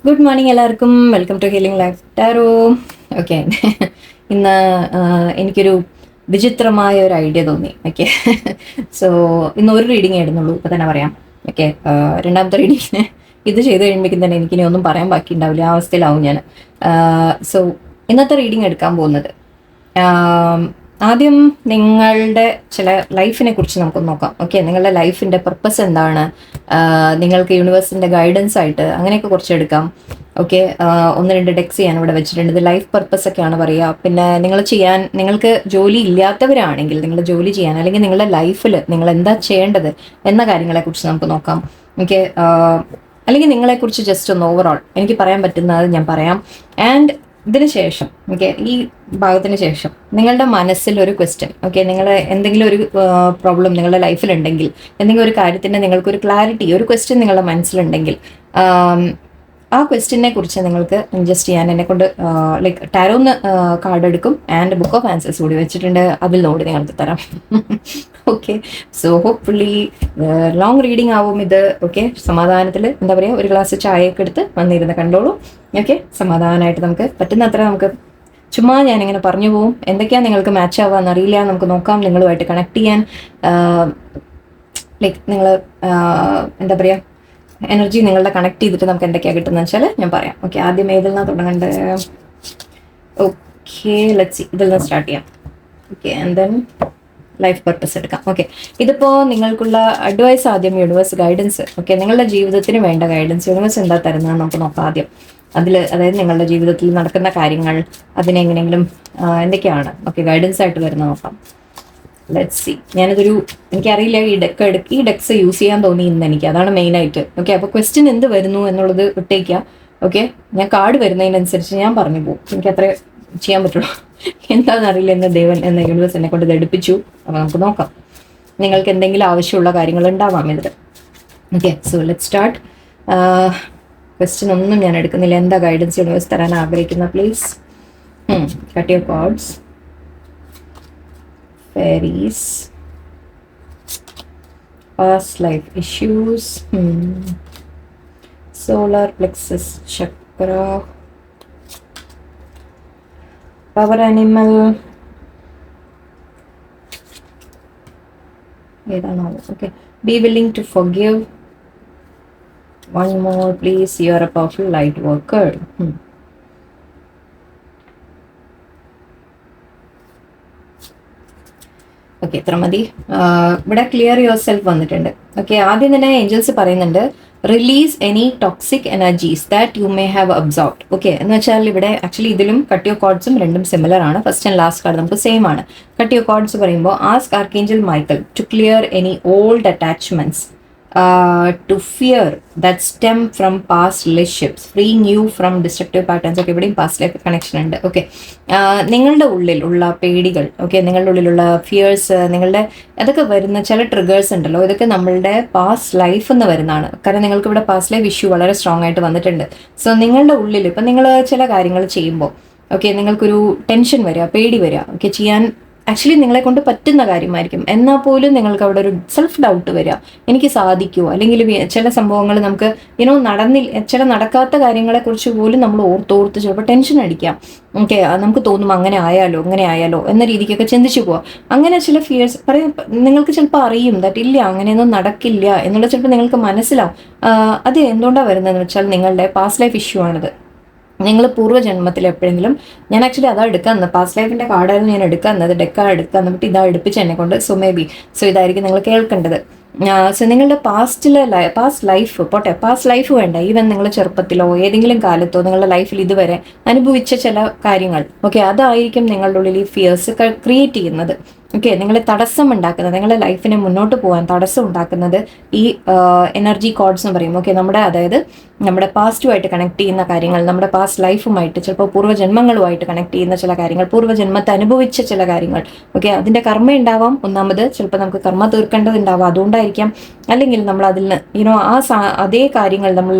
Good morning എല്ലാവർക്കും. Welcome to healing life tarot. Okay, ഇന്ന് എനിക്കൊരു വിചിത്രമായ ഒരു ഐഡിയ തോന്നി. ഓക്കെ, സോ ഇന്ന് ഒരു റീഡിങ് ആയിരുന്നുള്ളൂ, ഇപ്പം തന്നെ പറയാം. ഓക്കെ, രണ്ടാമത്തെ റീഡിങ്ങിന് ഇത് ചെയ്ത് കഴിയുമ്പോഴേക്കും തന്നെ എനിക്കിനി ഒന്നും പറയാൻ ബാക്കി ഉണ്ടാവില്ല, ആ അവസ്ഥയിലാവും ഞാൻ. സോ ഇന്നത്തെ റീഡിങ് എടുക്കാൻ പോകുന്നത്, ആദ്യം നിങ്ങളുടെ ചില ലൈഫിനെ കുറിച്ച് നമുക്ക് നോക്കാം. ഓക്കെ, നിങ്ങളുടെ ലൈഫിൻ്റെ പർപ്പസ് എന്താണ്, നിങ്ങൾക്ക് യൂണിവേഴ്സിൻ്റെ ഗൈഡൻസ് ആയിട്ട് അങ്ങനെയൊക്കെ കുറച്ച് എടുക്കാം. ഓക്കെ, ഒന്ന് രണ്ട് ഡെക്സ് ചെയ്യാൻ ഇവിടെ വെച്ചിട്ടുണ്ട്. ഇത് ലൈഫ് പർപ്പസ് ഒക്കെയാണ് പറയുക. പിന്നെ നിങ്ങൾക്ക് ജോലി ഇല്ലാത്തവരാണെങ്കിൽ നിങ്ങൾ ജോലി ചെയ്യാൻ, അല്ലെങ്കിൽ നിങ്ങളുടെ ലൈഫിൽ നിങ്ങൾ എന്താ ചെയ്യേണ്ടത് എന്ന കാര്യങ്ങളെക്കുറിച്ച് നമുക്ക് നോക്കാം. ഓക്കെ, അല്ലെങ്കിൽ നിങ്ങളെക്കുറിച്ച് ജസ്റ്റ് ഒന്ന് ഓവറോൾ എനിക്ക് പറയാൻ പറ്റുന്നത് ഞാൻ പറയാം. ആൻഡ് ഇതിന് ശേഷം, ഓക്കെ, ഈ ഭാഗത്തിന് ശേഷം നിങ്ങളുടെ മനസ്സിൽ ഒരു ക്വസ്റ്റ്യൻ, ഓക്കെ, നിങ്ങൾ എന്തെങ്കിലും ഒരു പ്രോബ്ലം നിങ്ങളുടെ ലൈഫിലുണ്ടെങ്കിൽ, എന്തെങ്കിലും ഒരു കാര്യത്തിൻ്റെ നിങ്ങൾക്കൊരു ക്ലാരിറ്റി, ഒരു ക്വസ്റ്റ്യൻ നിങ്ങളുടെ മനസ്സിലുണ്ടെങ്കിൽ, ആ ക്വസ്റ്റ്യനെ കുറിച്ച് നിങ്ങൾക്ക് ജസ്റ്റ് ചെയ്യാൻ എന്നെ കൊണ്ട് ലൈക്ക് ടാരോന്ന് കാർഡ് എടുക്കും ആൻഡ് ബുക്ക് ഓഫ് ആൻസേഴ്സ് കൂടി വെച്ചിട്ടുണ്ട്, അതിൽ നോടി നിങ്ങൾക്ക് തരാം. Okay, so hopefully long reading ആവും ഇത്. ഓക്കെ, സമാധാനത്തിൽ എന്താ പറയുക, ഒരു ഗ്ലാസ് ചായയൊക്കെ എടുത്ത് വന്നിരുന്ന് കണ്ടോളൂ. ഓക്കെ, സമാധാനമായിട്ട് നമുക്ക് പറ്റുന്നത്ര നമുക്ക് ചുമ്മാ ഞാനിങ്ങനെ പറഞ്ഞു പോവും. എന്തൊക്കെയാണ് നിങ്ങൾക്ക് മാച്ച് ആവാന്ന് അറിയില്ല, നമുക്ക് നോക്കാം. നിങ്ങളുമായിട്ട് കണക്ട് ചെയ്യാൻ ലൈക്ക് നിങ്ങൾ എന്താ പറയുക, എനർജി നിങ്ങളുടെ കണക്ട് ചെയ്തിട്ട് നമുക്ക് എന്തൊക്കെയാണ് കിട്ടുന്നത് വെച്ചാൽ ഞാൻ പറയാം. ഓക്കെ, ആദ്യം ഏതിൽ നിന്നാണ് തുടങ്ങേണ്ടത്? ഓക്കെ, ലെറ്റ്സ് സീ, ഇതിൽ നിന്ന് സ്റ്റാർട്ട് ചെയ്യാം. Okay, and then life purpose എടുക്കാം. ഓക്കെ, ഇതിപ്പോൾ നിങ്ങൾക്കുള്ള അഡ്വൈസ് ആദ്യം യൂണിവേഴ്സ് ഗൈഡൻസ്. ഓക്കെ, നിങ്ങളുടെ ജീവിതത്തിന് വേണ്ട ഗൈഡൻസ് യൂണിവേഴ്സ് എന്താ തരുന്നതെന്ന് നമുക്ക് നോക്കാം ആദ്യം. അതായത് നിങ്ങളുടെ ജീവിതത്തിൽ നടക്കുന്ന കാര്യങ്ങൾ, അതിനെങ്ങനെയെങ്കിലും എന്തൊക്കെയാണ് ഓക്കെ ഗൈഡൻസ് ആയിട്ട് വരുന്നത് നോക്കാം. Let's C. എനിക്കറിയില്ല ഈ ഡെക്സ് യൂസ് ചെയ്യാൻ തോന്നി ഇന്ന് എനിക്ക്, അതാണ് മെയിനായിട്ട്. ഓക്കെ, അപ്പോൾ ക്വസ്റ്റ്യൻ എന്ത് വരുന്നു എന്നുള്ളത് വിട്ടേക്കുക. ഓക്കെ, ഞാൻ കാർഡ് വരുന്നതിനനുസരിച്ച് ഞാൻ പറഞ്ഞു പോകും, എനിക്ക് അത്രേ ചെയ്യാൻ പറ്റുള്ളൂ. എന്താണെന്നറിയില്ല, എന്ന യൂണിവേഴ്സ് എന്നെ കൊണ്ട് ഇത് എടുപ്പിച്ചു. അപ്പോൾ നമുക്ക് നോക്കാം, നിങ്ങൾക്ക് എന്തെങ്കിലും ആവശ്യമുള്ള കാര്യങ്ങൾ ഉണ്ടാവാം ഇതിൽ. Okay, so let start. Question ഒന്നും ഞാൻ എടുക്കുന്നില്ല. എന്താ ഗൈഡൻസ് യൂണിവേഴ്സ് തരാൻ ആഗ്രഹിക്കുന്ന? Please cut your chords. Fairies, past life issues, solar plexus chakra, power animal, okay, be willing to forgive. One more please, you are a powerful light worker. Okay, ഇത്ര മതി. ഇവിടെ clear your self വന്നിട്ടുണ്ട്. Okay, ആദ്യം തന്നെ Angeles പറയുന്നുണ്ട്, release any toxic energies that you may have absorbed. Okay, എന്ന് വെച്ചാൽ ഇവിടെ ആക്ച്വലി ഇതിലും കട്ട് യുവർ കോർഡ്സും രണ്ടും സിമിലർ ആണ്. ഫസ്റ്റ് ആൻഡ് ലാസ്റ്റ് കാർഡ് നമുക്ക് സെയിം ആണ്. കട്ട് യുവർ കോർഡ്സ് പറയുമ്പോൾ ask archangel Michael to clear any old attachments to fear that stem from past relationships, freeing you from destructive patterns. ഒക്കെ ഇവിടെയും past life connection ഉണ്ട്. Okay, നിങ്ങളുടെ ഉള്ളിൽ ഉള്ള പേടികൾ, okay, നിങ്ങളുടെ ഉള്ളിലുള്ള ഫിയേഴ്സ്, അതൊക്കെ വരുന്ന ചില ട്രിഗേഴ്സ് ഉണ്ടല്ലോ, ഇതൊക്കെ നമ്മളുടെ പാസ്റ്റ് ലൈഫ് എന്ന് വരുന്നതാണ്. കാരണം നിങ്ങൾക്ക് ഇവിടെ പാസ്റ്റ് ലൈഫ് ഇഷ്യൂ വളരെ സ്ട്രോങ് ആയിട്ട് വന്നിട്ടുണ്ട്. സോ നിങ്ങളുടെ ഉള്ളിൽ ഇപ്പം നിങ്ങൾ ചില കാര്യങ്ങൾ ചെയ്യുമ്പോൾ, ഓക്കെ, നിങ്ങൾക്കൊരു ടെൻഷൻ വരിക, പേടി വരിക, ഓക്കെ, ചെയ്യാൻ ആക്ച്വലി നിങ്ങളെ കൊണ്ട് പറ്റുന്ന കാര്യമായിരിക്കും, എന്നാൽ പോലും നിങ്ങൾക്ക് അവിടെ ഒരു സെൽഫ് ഡൗട്ട് വരിക, എനിക്ക് സാധിക്കുമോ, അല്ലെങ്കിൽ ചില സംഭവങ്ങൾ നമുക്ക് ചില നടക്കാത്ത കാര്യങ്ങളെക്കുറിച്ച് പോലും നമ്മൾ ഓർത്തോർത്ത് ചിലപ്പോൾ ടെൻഷൻ അടിക്കാം. ഓക്കെ, നമുക്ക് തോന്നും അങ്ങനെ ആയാലോ എന്ന രീതിക്കൊക്കെ ചിന്തിച്ചു പോവാം. അങ്ങനെ ചില ഫിയേഴ്സ് നിങ്ങൾക്ക് ചിലപ്പോൾ അറിയും ദാറ്റ് ഇല്ല, അങ്ങനെയൊന്നും നടക്കില്ല എന്നുള്ള ചിലപ്പോൾ നിങ്ങൾക്ക് മനസ്സിലാവും. അത് എന്തുകൊണ്ടാണ് വരുന്നതെന്ന് വെച്ചാൽ നിങ്ങളുടെ പാസ്റ്റ് ലൈഫ് ഇഷ്യൂ ആണിത്. നിങ്ങൾ പൂർവ്വജന്മത്തിൽ എപ്പോഴെങ്കിലും, ഞാൻ ആക്ച്വലി അതാ എടുക്കാമെന്ന്, പാസ്റ്റ് ലൈഫിൻ്റെ കാർഡായിരുന്നു ഞാൻ എടുക്കാമെന്നത്, ഡെക്കാണ് എടുക്കാൻ എന്നിട്ട് ഇതാ എടുപ്പിച്ച് എന്നെ കൊണ്ട്. സോ മേ ബി ഇതായിരിക്കും നിങ്ങൾ കേൾക്കേണ്ടത്. സോ നിങ്ങളുടെ പാസ്റ്റ് ലൈഫ് വേണ്ട, ഈവൻ നിങ്ങൾ ചെറുപ്പത്തിലോ ഏതെങ്കിലും കാലത്തോ നിങ്ങളുടെ ലൈഫിൽ ഇതുവരെ അനുഭവിച്ച ചില കാര്യങ്ങൾ, ഓക്കെ, അതായിരിക്കും നിങ്ങളുടെ ഉള്ളിൽ ഈ ഫിയേഴ്സ് ക്രിയേറ്റ് ചെയ്യുന്നത്. ഓക്കെ, നിങ്ങളെ തടസ്സം ഉണ്ടാക്കുന്നത്, നിങ്ങളുടെ ലൈഫിനെ മുന്നോട്ട് പോകാൻ തടസ്സം ഉണ്ടാക്കുന്നത് ഈ എനർജി കോഡ്സ് എന്ന് പറയും. ഓക്കെ, അതായത് നമ്മുടെ പാസ്റ്റുമായിട്ട് കണക്ട് ചെയ്യുന്ന കാര്യങ്ങൾ, നമ്മുടെ പാസ്റ്റ് ലൈഫുമായിട്ട്, ചിലപ്പോൾ പൂർവ്വജന്മങ്ങളുമായിട്ട് കണക്ട് ചെയ്യുന്ന ചില കാര്യങ്ങൾ, പൂർവ്വജന്മത്തെ അനുഭവിച്ച ചില കാര്യങ്ങൾ, ഓക്കെ, അതിൻ്റെ കർമ്മ ഉണ്ടാവാം. ഒന്നാമത് ചിലപ്പോൾ നമുക്ക് കർമ്മ തീർക്കേണ്ടതുണ്ടാവാം, അതുകൊണ്ടായിരിക്കാം. അല്ലെങ്കിൽ നമ്മൾ അതിൽ നിന്ന് അതേ കാര്യങ്ങൾ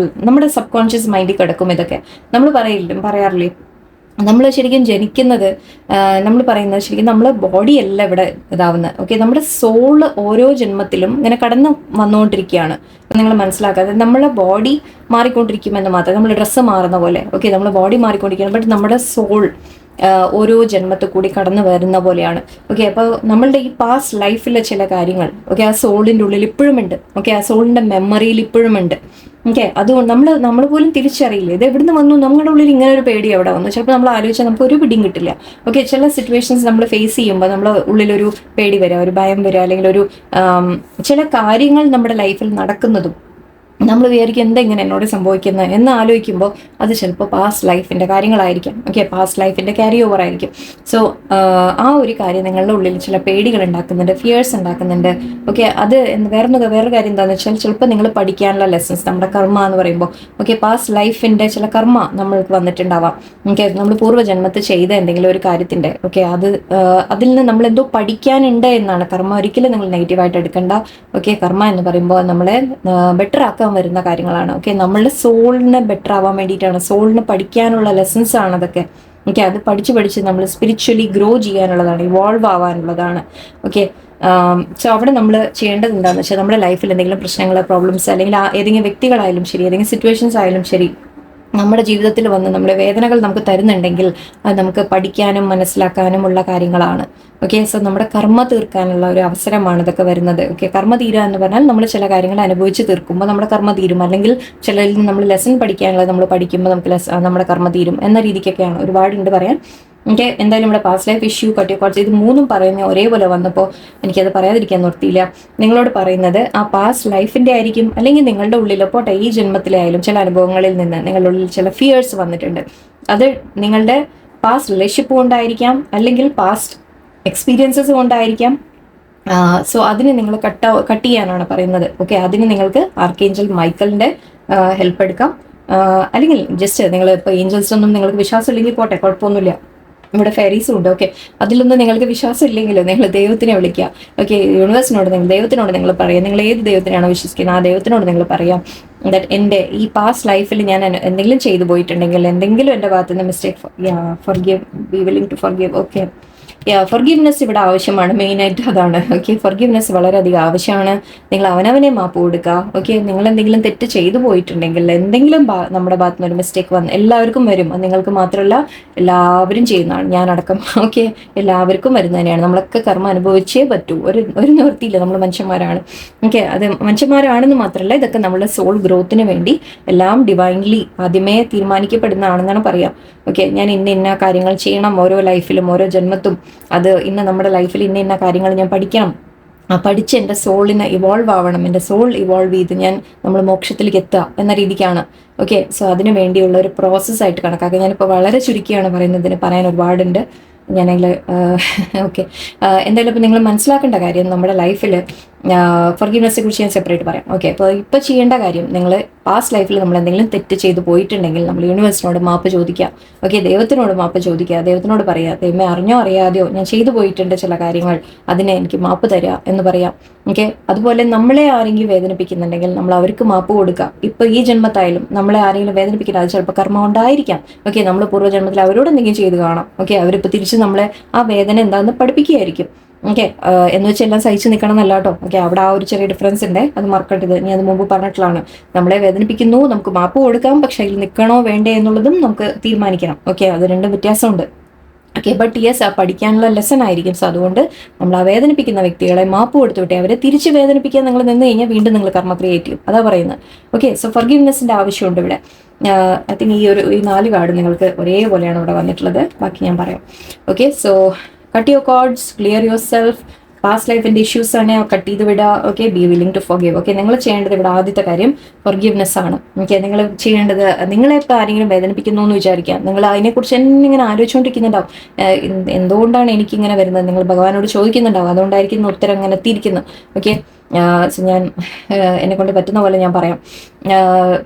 നമ്മുടെ സബ് കോൺഷ്യസ് മൈൻഡിൽ കിടക്കും. ഇതൊക്കെ നമ്മൾ പറയാറില്ലേ, നമ്മൾ ശരിക്കും ജനിക്കുന്നത്, നമ്മൾ പറയുന്നത് ശരിക്കും നമ്മളെ ബോഡി അല്ല ഇവിടെ ഇതാവുന്നത്. ഓക്കെ, നമ്മുടെ സോള് ഓരോ ജന്മത്തിലും ഇങ്ങനെ കടന്നു വന്നുകൊണ്ടിരിക്കുകയാണ്. നിങ്ങൾ മനസ്സിലാക്കാതെ നമ്മളെ ബോഡി മാറിക്കൊണ്ടിരിക്കുമെന്ന് മാത്രം, നമ്മൾ ഡ്രസ്സ് മാറുന്ന പോലെ. ഓക്കെ, നമ്മുടെ ബോഡി മാറിക്കൊണ്ടിരിക്കുകയാണ്, ബട്ട് നമ്മുടെ സോൾ ഓരോ ജന്മത്തിൽ കൂടി കടന്നു വരുന്ന പോലെയാണ്. ഓക്കെ, അപ്പോൾ നമ്മളുടെ ഈ പാസ്റ്റ് ലൈഫിലെ ചില കാര്യങ്ങൾ, ഓക്കെ, ആ സോളിൻ്റെ ഉള്ളിൽ ഇപ്പോഴും ഉണ്ട്. ഓക്കെ, ആ സോളിൻ്റെ മെമ്മറിയിൽ ഇപ്പോഴും ഉണ്ട്. ഓക്കെ, അതുകൊണ്ട് നമ്മൾ പോലും തിരിച്ചറിയില്ല ഇത് എവിടുന്ന് വന്നു. നമ്മുടെ ഉള്ളിൽ ഇങ്ങനെ ഒരു പേടി എവിടെ വന്നു, ചിലപ്പോൾ നമ്മൾ ആലോചിച്ചാൽ നമുക്ക് ഒരു പിടിയും കിട്ടില്ല. ഓക്കെ, ചില സിറ്റുവേഷൻസ് നമ്മൾ ഫേസ് ചെയ്യുമ്പോൾ നമ്മുടെ ഉള്ളിലൊരു പേടി വരിക, ഒരു ഭയം വരിക, അല്ലെങ്കിൽ ഒരു ചില കാര്യങ്ങൾ നമ്മുടെ ലൈഫിൽ നടക്കുന്നതും നമ്മൾ വിചാരിക്കും എന്താ ഇങ്ങനെ എന്നോട് സംഭവിക്കുന്നത് എന്ന് ആലോചിക്കുമ്പോൾ അത് ചിലപ്പോൾ പാസ്റ്റ് ലൈഫിൻ്റെ കാര്യങ്ങളായിരിക്കും. ഓക്കെ, പാസ്റ്റ് ലൈഫിൻ്റെ ക്യാരി ഓവർ ആയിരിക്കും. സോ ആ ഒരു കാര്യം നിങ്ങളുടെ ഉള്ളിൽ ചില പേടികൾ ഉണ്ടാക്കുന്നുണ്ട്, ഫിയേഴ്സ് ഉണ്ടാക്കുന്നുണ്ട്. ഓക്കെ, അത് വേറൊരു കാര്യം എന്താണെന്ന് വെച്ചാൽ ചിലപ്പോൾ നിങ്ങൾ പഠിക്കാനുള്ള ലെസൺസ്, നമ്മുടെ കർമ്മ എന്ന് പറയുമ്പോൾ, ഓക്കെ, പാസ്റ്റ് ലൈഫിൻ്റെ ചില കർമ്മ നമ്മൾക്ക് വന്നിട്ടുണ്ടാവാം. ഓക്കെ, നമ്മൾ പൂർവ്വജന്മത്തിൽ ചെയ്ത എന്തെങ്കിലും ഒരു കാര്യത്തിൻ്റെ, ഓക്കെ, അതിൽ നിന്ന് നമ്മൾ എന്തോ പഠിക്കാനുണ്ട് എന്നാണ് കർമ്മ. ഒരിക്കലും നിങ്ങൾ നെഗറ്റീവായിട്ട് എടുക്കണ്ട. ഓക്കെ, കർമ്മ എന്ന് പറയുമ്പോൾ നമ്മളെ ബെറ്റർ ആക്കാൻ വരുന്ന കാര്യങ്ങളാണ്. ഓക്കെ, നമ്മളുടെ സോളിന് ബെറ്റർ ആവാൻ വേണ്ടിയിട്ടാണ്, സോളിന് പഠിക്കാനുള്ള ലെസൺസ് ആണ് അതൊക്കെ. ഓക്കെ, അത് പഠിച്ച് നമ്മൾ സ്പിരിച്വലി ഗ്രോ ചെയ്യാനുള്ളതാണ്, ഇവോൾവ് ആവാനുള്ളതാണ്. ഓക്കെ, സോ അവിടെ നമ്മൾ ചെയ്യേണ്ടത് എന്താണെന്ന് വെച്ചാൽ നമ്മുടെ ലൈഫിൽ എന്തെങ്കിലും പ്രശ്നങ്ങൾ, പ്രോബ്ലംസ്, അല്ലെങ്കിൽ ഏതെങ്കിലും വ്യക്തികളായാലും ശരി, ഏതെങ്കിലും സിറ്റുവേഷൻസ് ആയാലും ശരി, നമ്മുടെ ജീവിതത്തിൽ വന്ന് നമ്മുടെ വേദനകൾ നമുക്ക് തരുന്നുണ്ടെങ്കിൽ അത് നമുക്ക് പഠിക്കാനും മനസ്സിലാക്കാനും ഉള്ള കാര്യങ്ങളാണ്. ഓക്കെ, സോ നമ്മുടെ കർമ്മ തീർക്കാനുള്ള ഒരു അവസരമാണ് ഇതൊക്കെ വരുന്നത്. ഓക്കെ, കർമ്മ തീരുക എന്ന് പറഞ്ഞാൽ നമ്മൾ ചില കാര്യങ്ങൾ അനുഭവിച്ച് തീർക്കുമ്പോൾ നമ്മുടെ കർമ്മ തീരും, അല്ലെങ്കിൽ ചിലരിൽ നിന്ന് നമ്മൾ ലെസൺ പഠിക്കാനുള്ളത് നമ്മൾ പഠിക്കുമ്പോൾ നമുക്ക് നമ്മുടെ കർമ്മ തീരും എന്ന രീതിക്കൊക്കെയാണ്. ഒരുപാടുണ്ട് പറയാൻ. ഓക്കെ, എന്തായാലും നമ്മുടെ പാസ്റ്റ് ലൈഫ് ഇഷ്യൂ, കട്ടിയോക്കോട്സ്, ഇത് മൂന്നും പറയുന്ന ഒരേപോലെ വന്നപ്പോൾ എനിക്കത് പറയാതിരിക്കാൻ നിർത്തിയില്ല. നിങ്ങളോട് പറയുന്നത് ആ പാസ്റ്റ് ലൈഫിൻ്റെ ആയിരിക്കും, അല്ലെങ്കിൽ നിങ്ങളുടെ ഉള്ളിൽ പോട്ടെ ഈ ജന്മത്തിലായാലും ചില അനുഭവങ്ങളിൽ നിന്ന് നിങ്ങളുടെ ഉള്ളിൽ ചില ഫിയേഴ്സ് വന്നിട്ടുണ്ട്. അത് നിങ്ങളുടെ പാസ്റ്റ് റിലേഷൻഷിപ്പ് കൊണ്ടായിരിക്കാം, അല്ലെങ്കിൽ പാസ്റ്റ് എക്സ്പീരിയൻസസ് കൊണ്ടായിരിക്കാം. സോ അതിന് നിങ്ങൾ കട്ട് ചെയ്യാനാണ് പറയുന്നത്. ഓക്കെ, അതിന് നിങ്ങൾക്ക് ആർക്കേഞ്ചൽ മൈക്കലിൻ്റെ ഹെൽപ്പ് എടുക്കാം. അല്ലെങ്കിൽ ജസ്റ്റ് നിങ്ങൾ ഇപ്പോൾ ഏഞ്ചൽസ് ഒന്നും നിങ്ങൾക്ക് വിശ്വാസം ഇല്ലെങ്കിൽ പോട്ടെ, കുഴപ്പമൊന്നുമില്ല. ഇവിടെ ഫെയറീസും ഉണ്ട്. ഓക്കെ, അതിലൊന്നും നിങ്ങൾക്ക് വിശ്വാസം ഇല്ലെങ്കിലോ നിങ്ങൾ ദൈവത്തിനെ വിളിക്കുക. ഓക്കെ, യൂണിവേഴ്സിനോട് ദൈവത്തിനോട് നിങ്ങൾ പറയാം, നിങ്ങൾ ഏത് ദൈവത്തിനാണോ വിശ്വസിക്കുന്നത് ആ ദൈവത്തിനോട് നിങ്ങൾ പറയാം ദാറ്റ് എൻ്റെ ഈ പാസ്റ്റ് ലൈഫിൽ ഞാൻ എന്തെങ്കിലും ചെയ്തു പോയിട്ടുണ്ടെങ്കിൽ, എന്തെങ്കിലും എൻ്റെ ഭാഗത്ത് നിന്ന് mistake, forgive, be willing to forgive. Okay, forgiveness ഇവിടെ ആവശ്യമാണ്, മെയിനായിട്ട് അതാണ്. ഓക്കെ, ഫർഗീവ്നെസ് വളരെയധികം ആവശ്യമാണ്. നിങ്ങൾ അവനവനെ മാപ്പ് കൊടുക്കുക. ഓക്കെ, നിങ്ങൾ എന്തെങ്കിലും തെറ്റ് ചെയ്തു പോയിട്ടുണ്ടെങ്കിൽ, എന്തെങ്കിലും നമ്മുടെ ഭാഗത്തുനിന്ന് ഒരു മിസ്റ്റേക്ക് വന്ന്, എല്ലാവർക്കും വരും, അത് നിങ്ങൾക്ക് മാത്രമല്ല എല്ലാവരും ചെയ്യുന്നതാണ്, ഞാനടക്കം. ഓക്കെ, എല്ലാവർക്കും വരുന്നതന്നെയാണ്. നമ്മളൊക്കെ കർമ്മം അനുഭവിച്ചേ പറ്റൂ, ഒരു നിവൃത്തിയില്ല, നമ്മൾ മനുഷ്യന്മാരാണ്. ഓക്കെ, അത് മനുഷ്യന്മാരാണെന്ന് മാത്രമല്ല, ഇതൊക്കെ നമ്മുടെ സോൾ ഗ്രോത്തിന് വേണ്ടി എല്ലാം ഡിവൈൻലി ആദ്യമേ തീരുമാനിക്കപ്പെടുന്നതാണെന്നാണ് പറയാം. ഓക്കെ, ഞാൻ ഇന്ന കാര്യങ്ങൾ ചെയ്യണം ഓരോ ലൈഫിലും, ഓരോ ജന്മത്തും, അത് ഇന്ന് നമ്മുടെ ലൈഫിൽ ഇന്ന കാര്യങ്ങൾ ഞാൻ പഠിക്കണം, പഠിച്ച് എൻ്റെ സോളിനെ ഇവോൾവ് ആവണം, എൻ്റെ സോൾ ഇവോൾവ് ചെയ്ത് നമ്മൾ മോക്ഷത്തിലേക്ക് എത്തുക എന്ന രീതിക്കാണ്. ഓക്കെ, സോ അതിന് വേണ്ടിയുള്ള ഒരു പ്രോസസ്സായിട്ട് കണക്കാക്കുക. ഞാനിപ്പോൾ വളരെ ചുരുക്കിയാണ് പറയുന്നത്, ഇതിന് പറയാൻ ഒരുപാടുണ്ട്. ഞാനെങ്കിൽ ഓക്കെ, എന്തായാലും ഇപ്പോൾ നിങ്ങൾ മനസ്സിലാക്കേണ്ട കാര്യം, നമ്മുടെ ലൈഫിൽ ഫർഗീവ്നെസ്സിനെ കുറിച്ച് ഞാൻ സെപ്പറേറ്റ് പറയാം. ഓക്കെ, അപ്പോൾ ഇപ്പോൾ ചെയ്യേണ്ട കാര്യം, നിങ്ങൾ പാസ്റ്റ് ലൈഫിൽ നമ്മൾ എന്തെങ്കിലും തെറ്റ് ചെയ്ത് പോയിട്ടുണ്ടെങ്കിൽ നമ്മൾ യൂണിവേഴ്സിനോട് മാപ്പ് ചോദിക്കുക. ഓക്കെ, ദൈവത്തിനോട് മാപ്പ് ചോദിക്കുക, ദൈവത്തിനോട് പറയുക, ദൈവമേ അറിഞ്ഞോ അറിയാതെയോ ഞാൻ ചെയ്തു പോയിട്ടുണ്ട് ചില കാര്യങ്ങൾ, അതിനെ എനിക്ക് മാപ്പ് തരിക എന്ന് പറയാം. ഓക്കെ, അതുപോലെ നമ്മളെ ആരെങ്കിലും വേദനിപ്പിക്കുന്നുണ്ടെങ്കിൽ നമ്മൾ അവർക്ക് മാപ്പ് കൊടുക്കുക. ഇപ്പോൾ ഈ ജന്മത്തായാലും നമ്മളെ ആരെങ്കിലും വേദനിപ്പിക്കുന്നത് അത് ചിലപ്പോൾ കർമ്മം ഉണ്ടായിരിക്കാം. ഓക്കെ, നമ്മൾ പൂർവ്വജന്മത്തിൽ അവരോട് എന്തെങ്കിലും ചെയ്ത് കാണാം. ഓക്കെ, അവരിപ്പോൾ തിരിച്ച് നമ്മളെ ആ വേദന എന്താണെന്ന് പഠിപ്പിക്കുകയായിരിക്കും. ഓക്കെ, എന്ന് വെച്ചാൽ എല്ലാം സഹിച്ച് നിൽക്കണം എന്നല്ല കേട്ടോ. ഓക്കെ, അവിടെ ആ ഒരു ചെറിയ ഡിഫറൻസ് ഉണ്ട്, അത് മറക്കരുത്. ഞാൻ അത് മുമ്പ് പറഞ്ഞിട്ടുള്ളതാണ്. നമ്മളെ വേദനിപ്പിക്കുന്നു, നമുക്ക് മാപ്പ് കൊടുക്കാം, പക്ഷേ അതിൽ നിൽക്കണോ വേണ്ടേ എന്നുള്ളതും നമുക്ക് തീരുമാനിക്കണം. ഓക്കെ, അത് രണ്ടും വ്യത്യാസമുണ്ട്. ഓക്കെ, ബട്ട് യെസ്, ആ പഠിക്കാനുള്ള ലെസൺ ആയിരിക്കും. സോ അതുകൊണ്ട് നമ്മൾ ആ വേദനിപ്പിക്കുന്ന വ്യക്തികളെ മാപ്പ് കൊടുത്തു വിട്ടെ, അവരെ തിരിച്ച് വേദനിപ്പിക്കാൻ നിങ്ങൾ നിന്ന് കഴിഞ്ഞാൽ വീണ്ടും നിങ്ങൾ കർമ്മ ക്രിയേറ്റ് ചെയ്യും, അതാ പറയുന്നത്. ഓക്കെ, സോ ഫർഗീവ്നെസ്സിൻ്റെ ആവശ്യമുണ്ട് ഇവിടെ. ഐ തിങ്ക് ഈ 4 കാർഡ് നിങ്ങൾക്ക് ഒരേപോലെയാണ് ഇവിടെ വന്നിട്ടുള്ളത്. ബാക്കി ഞാൻ പറയാം. Okay, so cut your cords, clear yourself. Past ലൈഫിൻ്റെ ഇഷ്യൂസ് ആണ് കട്ട് ചെയ്ത് വിടുക. Okay, be willing to forgive. Okay, നിങ്ങൾ ചെയ്യേണ്ടത് ഇവിടെ ആദ്യത്തെ കാര്യം ഫർഗീവ്നെസ് ആണ്. ഓക്കെ, നിങ്ങൾ ചെയ്യേണ്ടത്, നിങ്ങളെ ഇപ്പോൾ ആരെങ്കിലും വേദനിപ്പിക്കുന്നു എന്ന് വിചാരിക്കാം, നിങ്ങൾ അതിനെക്കുറിച്ച് ഇങ്ങനെ ആലോചിച്ചുകൊണ്ടിരിക്കുന്നുണ്ടാവും, എന്തുകൊണ്ടാണ് എനിക്കിങ്ങനെ വരുന്നത്, നിങ്ങൾ ഭഗവാനോട് ചോദിക്കുന്നുണ്ടാവും, അതുകൊണ്ടായിരിക്കും ഉത്തരം ഇങ്ങനെ എത്തിയിരിക്കുന്നത്. ഓക്കെ, ഞാൻ എന്നെ കൊണ്ട് പറ്റുന്ന പോലെ ഞാൻ പറയാം.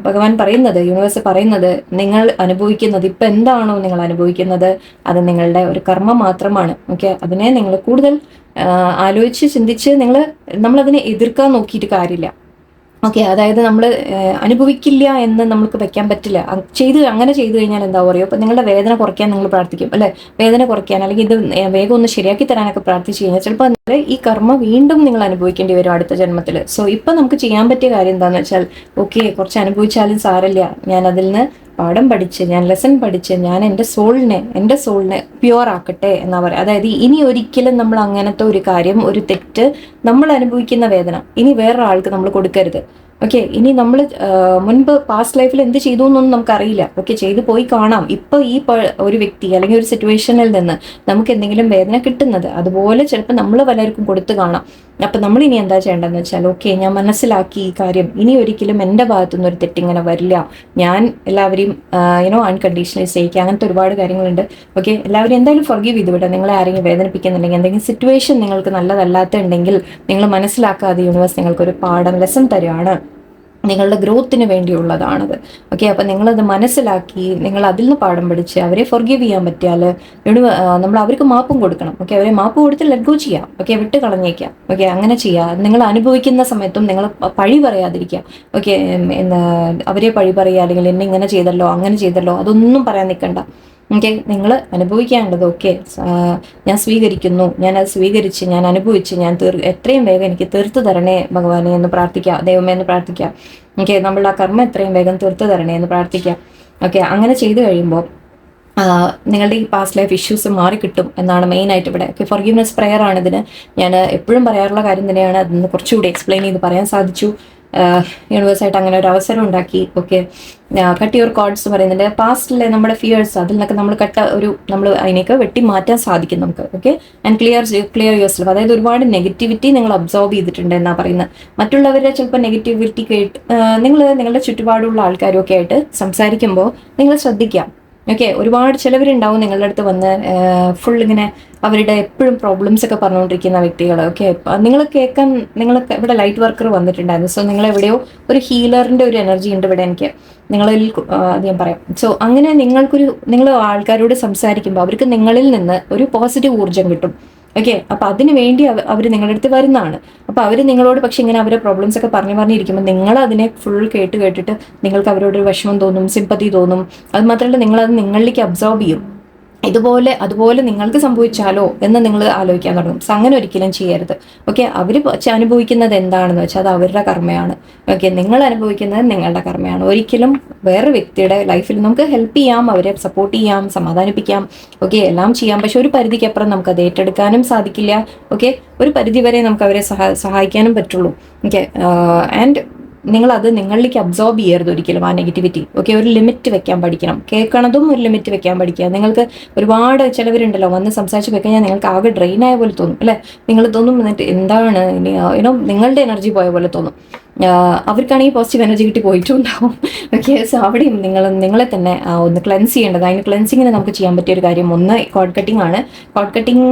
ഭഗവാൻ പറയുന്നത്, യൂണിവേഴ്സ് പറയുന്നത്, നിങ്ങൾ അനുഭവിക്കുന്നത് ഇപ്പം എന്താണോ നിങ്ങൾ അനുഭവിക്കുന്നത് അത് നിങ്ങളുടെ ഒരു കർമ്മം മാത്രമാണ്. ഓക്കെ, അതിനെ നിങ്ങൾ കൂടുതൽ ആലോചിച്ച് ചിന്തിച്ച് നമ്മളതിനെ എതിർക്കാൻ നോക്കിയിട്ട് കാര്യമില്ല. ഓക്കെ, അതായത് നമ്മൾ അനുഭവിക്കില്ല എന്ന് നമുക്ക് വെക്കാൻ പറ്റില്ല. അങ്ങനെ ചെയ്തു കഴിഞ്ഞാൽ എന്താ പറയുക, ഇപ്പം നിങ്ങളുടെ വേദന കുറയ്ക്കാൻ നിങ്ങൾ പ്രാർത്ഥിക്കും അല്ലെ, വേദന കുറയ്ക്കാൻ അല്ലെങ്കിൽ ഇത് വേഗം ഒന്ന് ശരിയാക്കി തരാനൊക്കെ പ്രാർത്ഥിച്ചു കഴിഞ്ഞാൽ ചിലപ്പോൾ ഈ കർമ്മ വീണ്ടും നിങ്ങൾ അനുഭവിക്കേണ്ടി വരും അടുത്ത ജന്മത്തിൽ. സോ ഇപ്പം നമുക്ക് ചെയ്യാൻ പറ്റിയ കാര്യം എന്താണെന്ന് വെച്ചാൽ, ഓക്കെ കുറച്ച് അനുഭവിച്ചാലും സാരമില്ല, ഞാൻ അതിൽ നിന്ന് പാഠം പഠിച്ച്, ഞാൻ ലെസൺ പഠിച്ച്, ഞാൻ എൻ്റെ സോളിനെ പ്യുവർ ആക്കട്ടെ എന്നാ പറയുക. അതായത് ഇനി ഒരിക്കലും നമ്മൾ അങ്ങനത്തെ ഒരു കാര്യം, ഒരു തെറ്റ്, നമ്മൾ അനുഭവിക്കുന്ന വേദന ഇനി വേറൊരാൾക്ക് നമ്മൾ കൊടുക്കരുത്. ഓക്കെ, ഇനി നമ്മൾ മുൻപ് പാസ്റ്റ് ലൈഫിൽ എന്ത് ചെയ്തു എന്നൊന്നും നമുക്കറിയില്ല. ഓക്കെ, ചെയ്തു പോയി കാണാം. ഇപ്പോൾ ഈ ഒരു വ്യക്തി അല്ലെങ്കിൽ ഒരു സിറ്റുവേഷനിൽ നിന്ന് നമുക്ക് എന്തെങ്കിലും വേദന കിട്ടുന്നത് അതുപോലെ ചിലപ്പോൾ നമ്മൾ പലർക്കും കൊടുത്തു കാണാം. അപ്പം നമ്മൾ ഇനി എന്താ ചെയ്യേണ്ടതെന്ന് വെച്ചാൽ, ഓക്കെ ഞാൻ മനസ്സിലാക്കി ഈ കാര്യം, ഇനി ഒരിക്കലും എൻ്റെ ഭാഗത്തുനിന്ന് ഒരു തെറ്റിങ്ങനെ വരില്ല, ഞാൻ എല്ലാവരെയും അൺകണ്ടീഷണലി സ്നേഹിക്കുക, അങ്ങനത്തെ ഒരുപാട് കാര്യങ്ങളുണ്ട്. ഓക്കെ, എല്ലാവരും എന്തായാലും ഫർഗീവ് ചെയ്ത് വിടാം. നിങ്ങളെ ആരെങ്കിലും വേദനിപ്പിക്കുന്നുണ്ടെങ്കിൽ, എന്തെങ്കിലും സിറ്റുവേഷൻ നിങ്ങൾക്ക് നല്ലതല്ലാത്തുണ്ടെങ്കിൽ നിങ്ങൾ മനസ്സിലാക്കാതെ യൂണിവേഴ്സ് നിങ്ങൾക്കൊരു പാഠം ലെസൺ തരുവാണ്, നിങ്ങളുടെ ഗ്രോത്തിന് വേണ്ടിയുള്ളതാണത്. ഓക്കെ, അപ്പം നിങ്ങളത് മനസ്സിലാക്കി നിങ്ങൾ അതിൽ നിന്ന് പാഠം പഠിച്ച് അവരെ ഫൊർഗീവ് ചെയ്യാൻ പറ്റിയാൽ നമ്മൾ അവർക്ക് മാപ്പും കൊടുക്കണം. ഓക്കെ, അവരെ മാപ്പ് കൊടുത്ത് ലെറ്റ് ഗോ ചെയ്യാം. ഓക്കെ, വിട്ട് കളഞ്ഞേക്കാം. ഓക്കെ, അങ്ങനെ ചെയ്യുക. നിങ്ങൾ അനുഭവിക്കുന്ന സമയത്തും നിങ്ങൾ പഴി പറയാതിരിക്കുക. ഓക്കെ, അവരെ പഴി പറയുക അല്ലെങ്കിൽ എന്നെ ഇങ്ങനെ ചെയ്തല്ലോ അങ്ങനെ ചെയ്തല്ലോ അതൊന്നും പറയാൻ നിൽക്കണ്ട. ഓക്കെ, നിങ്ങൾ അനുഭവിക്കാനുള്ളത് ഓക്കെ ഞാൻ സ്വീകരിക്കുന്നു, ഞാനത് സ്വീകരിച്ച് ഞാൻ അനുഭവിച്ച് ഞാൻ എത്രയും വേഗം എനിക്ക് തീർത്തു തരണേ ഭഗവാനെ എന്ന് പ്രാർത്ഥിക്കുക, ദൈവമേ എന്ന് പ്രാർത്ഥിക്കുക. ഓക്കെ, നമ്മൾ ആ കർമ്മം എത്രയും വേഗം തീർത്തു തരണേ എന്ന് പ്രാർത്ഥിക്കുക. ഓക്കെ, അങ്ങനെ ചെയ്തു കഴിയുമ്പോൾ നിങ്ങളുടെ ഈ പാസ്റ്റ് ലൈഫ് ഇഷ്യൂസ് മാറിക്കിട്ടും എന്നാണ് മെയിനായിട്ട് ഇവിടെ. ഓക്കെ, ഫൊർഗീവ്നെസ് പ്രെയർ ആണ് ഇതിന്. ഞാൻ എപ്പോഴും പറയാറുള്ള കാര്യം തന്നെയാണ്. അതിന് കുറച്ചുകൂടി എക്സ്പ്ലെയിൻ ചെയ്ത് പറയാൻ സാധിച്ചു. യൂണിവേഴ്സായിട്ട് അങ്ങനെ ഒരു അവസരം ഉണ്ടാക്കി. ഓക്കെ, കട്ട് യുവർ കോഡ്സ് പറയുന്നുണ്ട്. പാസ്റ്റിലെ നമ്മുടെ ഫിയേഴ്സ് അതിൽ നിന്നൊക്കെ നമ്മൾ അതിനൊക്കെ വെട്ടി മാറ്റാൻ സാധിക്കും നമുക്ക്. Okay, and clear your self. അതായത് ഒരുപാട് നെഗറ്റിവിറ്റി നിങ്ങൾ അബ്സോർവ് ചെയ്തിട്ടുണ്ട് എന്നാണ് പറയുന്നത്. മറ്റുള്ളവരെ ചിലപ്പോൾ നെഗറ്റിവിറ്റി കേട്ട് നിങ്ങളുടെ ചുറ്റുപാടുള്ള ആൾക്കാരും ഒക്കെ ആയിട്ട് സംസാരിക്കുമ്പോൾ നിങ്ങൾ ശ്രദ്ധിക്കാം. ഓക്കെ, ഒരുപാട് ചിലവരുണ്ടാവും നിങ്ങളുടെ അടുത്ത് വന്ന് ഫുൾ ഇങ്ങനെ അവരുടെ എപ്പോഴും പ്രോബ്ലംസ് ഒക്കെ പറഞ്ഞുകൊണ്ടിരിക്കുന്ന വ്യക്തികൾ. ഓക്കെ, നിങ്ങൾ ഇവിടെ ലൈറ്റ് വർക്കർ വന്നിട്ടുണ്ടായിരുന്നു. സോ നിങ്ങളെവിടെയോ ഒരു ഹീലറിൻ്റെ ഒരു എനർജി ഉണ്ട് ഇവിടെ എനിക്ക് നിങ്ങളിൽ, അത് ഞാൻ പറയാം. സോ അങ്ങനെ നിങ്ങൾ ആൾക്കാരോട് സംസാരിക്കുമ്പോൾ അവർക്ക് നിങ്ങളിൽ നിന്ന് ഒരു പോസിറ്റീവ് ഊർജ്ജം കിട്ടും. ഓക്കെ, അപ്പം അതിന് വേണ്ടി അവർ നിങ്ങളുടെ അടുത്ത് വരുന്നതാണ്. അപ്പം അവർ നിങ്ങളോട് പക്ഷെ ഇങ്ങനെ അവരുടെ പ്രോബ്ലംസ് ഒക്കെ പറഞ്ഞിരിക്കുമ്പോൾ നിങ്ങൾ അതിനെ ഫുൾ കേട്ടിട്ട് നിങ്ങൾക്ക് അവരോടൊരു വിഷമം തോന്നും, സിമ്പതി തോന്നും. അത് മാത്രമല്ല നിങ്ങളത് നിങ്ങളിലേക്ക് അബ്സോർബ് ചെയ്യും. അതുപോലെ നിങ്ങൾക്ക് സംഭവിച്ചാലോ എന്ന് നിങ്ങൾ ആലോചിക്കാൻ തുടങ്ങും. സോ അങ്ങനെ ഒരിക്കലും ചെയ്യരുത്. ഓക്കെ, അവർ അനുഭവിക്കുന്നത് എന്താണെന്ന് വെച്ചാൽ അത് അവരുടെ കർമ്മയാണ്. ഓക്കെ, നിങ്ങൾ അനുഭവിക്കുന്നത് നിങ്ങളുടെ കർമ്മയാണ്. ഒരിക്കലും വേറെ വ്യക്തിയുടെ ലൈഫിൽ നമുക്ക് ഹെൽപ്പ് ചെയ്യാം, അവരെ സപ്പോർട്ട് ചെയ്യാം, സമാധാനിപ്പിക്കാം, ഓക്കെ എല്ലാം ചെയ്യാം. പക്ഷെ ഒരു പരിധിക്കപ്പുറം നമുക്ക് അത് ഏറ്റെടുക്കാനും സാധിക്കില്ല. ഓക്കെ, ഒരു പരിധി വരെ നമുക്ക് അവരെ സഹായിക്കാനും പറ്റുള്ളൂ. ഓക്കെ, ആൻഡ് നിങ്ങളത് നിങ്ങളിലേക്ക് അബ്സോർബ് ചെയ്യരുത് ഒരിക്കലും ആ നെഗറ്റിവിറ്റി. ഓക്കെ, ഒരു ലിമിറ്റ് വെക്കാൻ പഠിക്കണം. കേൾക്കണതും ഒരു ലിമിറ്റ് വെക്കാൻ പഠിക്കുക. നിങ്ങൾക്ക് ഒരുപാട് ചിലവരുണ്ടല്ലോ വന്ന് സംസാരിച്ച് വെക്കഴിഞ്ഞാൽ നിങ്ങൾക്ക് ആകെ ഡ്രെയിൻ ആയ പോലെ തോന്നും അല്ലേ. നിങ്ങൾ തോന്നും എന്നിട്ട് എന്താണ് നിങ്ങളുടെ എനർജി പോയ പോലെ തോന്നും. അവർക്കാണെങ്കിൽ പോസിറ്റീവ് എനർജി കിട്ടി പോയിട്ടുണ്ടാവും. ഓക്കെ, സോ അവിടെയും നിങ്ങളെ തന്നെ ഒന്ന് ക്ലെൻസ് ചെയ്യേണ്ടത്. അതിന് ക്ലെൻസിങ്ങിന് നമുക്ക് ചെയ്യാൻ പറ്റിയ ഒരു കാര്യം ഒന്ന് കോഡ് കട്ടിംഗ് ആണ്. കോഡ് കട്ടിംഗ്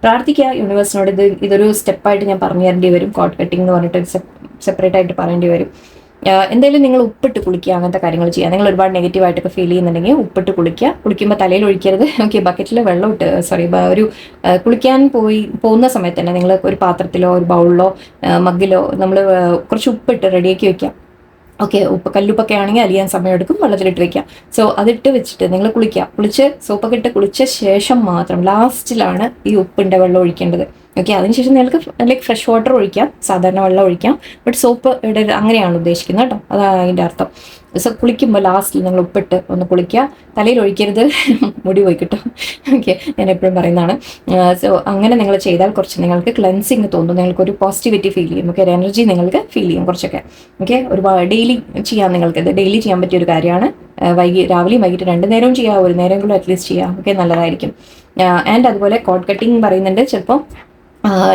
പ്രാർത്ഥിക്കുക യൂണിവേഴ്സിനോട്. ഇതൊരു സ്റ്റെപ്പായിട്ട് ഞാൻ പറഞ്ഞു തരേണ്ടി വരും. കോഡ് കട്ടിംഗ് എന്ന് പറഞ്ഞിട്ട് സെപ്പറേറ്റ് ആയിട്ട് പറയേണ്ടി വരും. എന്തായാലും നിങ്ങൾ ഉപ്പിട്ട് കുളിക്കുക, അങ്ങനത്തെ കാര്യങ്ങൾ ചെയ്യുക. നിങ്ങൾ ഒരുപാട് നെഗറ്റീവായിട്ടൊക്കെ ഫീൽ ചെയ്യുന്നുണ്ടെങ്കിൽ ഉപ്പിട്ട് കുളിക്കുമ്പോൾ തലയിൽ ഒഴിക്കരുത്. ഓക്കെ, ബക്കറ്റിൽ വെള്ളം ഇട്ട് കുളിക്കാൻ പോകുന്ന സമയത്ത് തന്നെ നിങ്ങൾ ഒരു പാത്രത്തിലോ ഒരു ബൗളിലോ മഗ്ഗിലോ നമ്മൾ കുറച്ച് ഉപ്പിട്ട് റെഡിയാക്കി വെക്കാം. ഓക്കെ, കല്ലുപ്പൊക്കെ ആണെങ്കിൽ അലിയാൻ സമയമെടുക്കും, വെള്ളത്തിലിട്ട് വെക്കാം. സോ അതിട്ട് വെച്ചിട്ട് നിങ്ങൾ കുളിച്ച് സോപ്പൊക്കെ ഇട്ട് കുളിച്ച ശേഷം മാത്രം ലാസ്റ്റിലാണ് ഈ ഉപ്പിൻ്റെ വെള്ളം ഒഴിക്കേണ്ടത്. ഓക്കെ, അതിനുശേഷം നിങ്ങൾക്ക് ലൈക്ക് ഫ്രഷ് വാട്ടർ ഒഴിക്കാം, സാധാരണ വെള്ളം ഒഴിക്കാം, ബട്ട് സോപ്പ് ഇടരുത്, അങ്ങനെയാണ് ഉദ്ദേശിക്കുന്നത് കേട്ടോ. അതാണ് അതിൻ്റെ അർത്ഥം. സോ കുളിക്കുമ്പോൾ ലാസ്റ്റിൽ നിങ്ങൾ ഉപ്പിട്ട് ഒന്ന് കുളിക്കുക, തലയിൽ ഒഴിക്കരുത്, മുടി പോയി കിട്ടും. ഓക്കെ, ഞാൻ എപ്പോഴും പറയുന്നതാണ്. സോ അങ്ങനെ നിങ്ങൾ ചെയ്താൽ കുറച്ച് നിങ്ങൾക്ക് ക്ലെൻസിങ് തോന്നും, നിങ്ങൾക്കൊരു പോസിറ്റിവിറ്റി ഫീൽ ചെയ്യും. ഓക്കെ, ഒരു എനർജി നിങ്ങൾക്ക് ഫീൽ ചെയ്യും കുറച്ചൊക്കെ. ഓക്കെ, ഒരുപാട് ഡെയിലി ചെയ്യാം, നിങ്ങൾക്കിത് ഡെയിലി ചെയ്യാൻ പറ്റിയൊരു കാര്യമാണ്. രാവിലെയും വൈകിട്ട് 2 നേരവും ചെയ്യാം, ഒരു നേരമെങ്കിലും അറ്റ്ലീസ്റ്റ് ചെയ്യാം. ഓക്കെ, നല്ലതായിരിക്കും. ആൻഡ് അതുപോലെ കോഡ് കട്ടിങ് പറയുന്നുണ്ട്. ചിലപ്പോൾ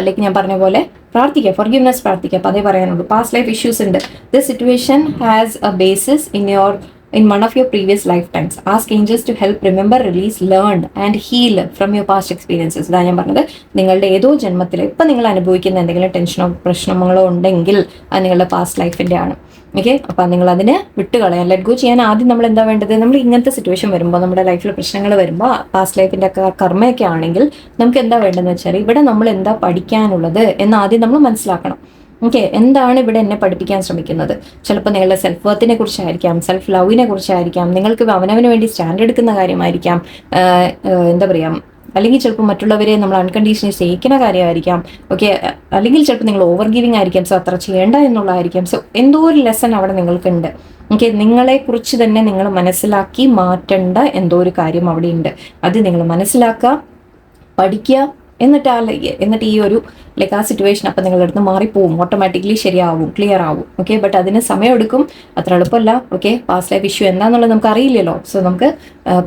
ലൈക്ക് ഞാൻ പറഞ്ഞ പോലെ പ്രാർത്ഥിക്കുക, ഫൊർഗിവ്നെസ് പ്രാർത്ഥിക്കുക. അപ്പോൾ അതേ പറയാനുള്ളൂ. പാസ്റ്റ് ലൈഫ് ഇഷ്യൂസ് ഉണ്ട്. This situation has A basis in one of your previous lifetimes. Ask angels to help remember, release, learn and heal from your past experiences. ഇതാണ് ഞാൻ പറഞ്ഞത്. നിങ്ങളുടെ ഏതോ ജന്മത്തിൽ ഇപ്പം നിങ്ങൾ അനുഭവിക്കുന്ന എന്തെങ്കിലും ടെൻഷനോ പ്രശ്നങ്ങളോ ഉണ്ടെങ്കിൽ അത് നിങ്ങളുടെ പാസ്റ്റ് ലൈഫിൻ്റെ ആണ്. ഓക്കെ, അപ്പം നിങ്ങൾ അതിന് വിട്ടുകളയാൻ, ലെറ്റ് ഗോ ചെയ്യാൻ ആദ്യം നമ്മൾ എന്താ വേണ്ടത്, നമ്മൾ ഇങ്ങനത്തെ സിറ്റുവേഷൻ വരുമ്പോൾ, നമ്മുടെ ലൈഫിൽ പ്രശ്നങ്ങൾ വരുമ്പോൾ, പാസ്റ്റ് ലൈഫിൻ്റെ ഒക്കെ കർമ്മയൊക്കെ ആണെങ്കിൽ നമുക്ക് എന്താ വേണ്ടതെന്ന് വെച്ചാൽ ഇവിടെ നമ്മൾ എന്താ പഠിക്കാനുള്ളത് എന്ന് ആദ്യം നമ്മൾ മനസ്സിലാക്കണം. ഓക്കെ, എന്താണ് ഇവിടെ എന്നെ പഠിപ്പിക്കാൻ ശ്രമിക്കുന്നത്? ചിലപ്പോൾ നിങ്ങളുടെ സെൽഫ് വർത്തിനെ കുറിച്ചായിരിക്കാം, സെൽഫ് ലവിനെ കുറിച്ചായിരിക്കാം, നിങ്ങൾക്ക് അവനവന് വേണ്ടി സ്റ്റാൻഡ് എടുക്കുന്ന കാര്യമായിരിക്കാം, എന്താ പറയുക, അല്ലെങ്കിൽ ചിലപ്പോൾ മറ്റുള്ളവരെ നമ്മൾ അൺകണ്ടീഷണലി സ്നേഹിക്കുന്ന കാര്യമായിരിക്കാം. ഓക്കെ, അല്ലെങ്കിൽ ചിലപ്പോൾ നിങ്ങൾ ഓവർ ഗിവിങ് ആയിരിക്കാം, സോ അത്ര ചെയ്യേണ്ട എന്നുള്ളതായിരിക്കാം. സോ എന്തോ ഒരു ലെസൺ അവിടെ നിങ്ങൾക്കുണ്ട്. ഓക്കെ, നിങ്ങളെക്കുറിച്ച് തന്നെ നിങ്ങൾ മനസ്സിലാക്കി മാറ്റേണ്ട എന്തോ ഒരു കാര്യം അവിടെ ഉണ്ട്. അത് നിങ്ങൾ മനസ്സിലാക്കുക, പഠിക്കുക, എന്നിട്ട് ഈ ഒരു ആ സിറ്റുവേഷൻ അപ്പം നിങ്ങളുടെ അടുത്ത് മാറിപ്പോവും, ഓട്ടോമാറ്റിക്കലി ശരിയാവും, ക്ലിയർ ആവും. ഓക്കെ, ബട്ട് അതിന് സമയമെടുക്കും, അത്ര എളുപ്പമല്ല. ഓക്കെ, പാസ്റ്റ് ലൈഫ് ഇഷ്യൂ എന്താണെന്നുള്ളത് നമുക്ക് അറിയില്ലല്ലോ. സോ നമുക്ക്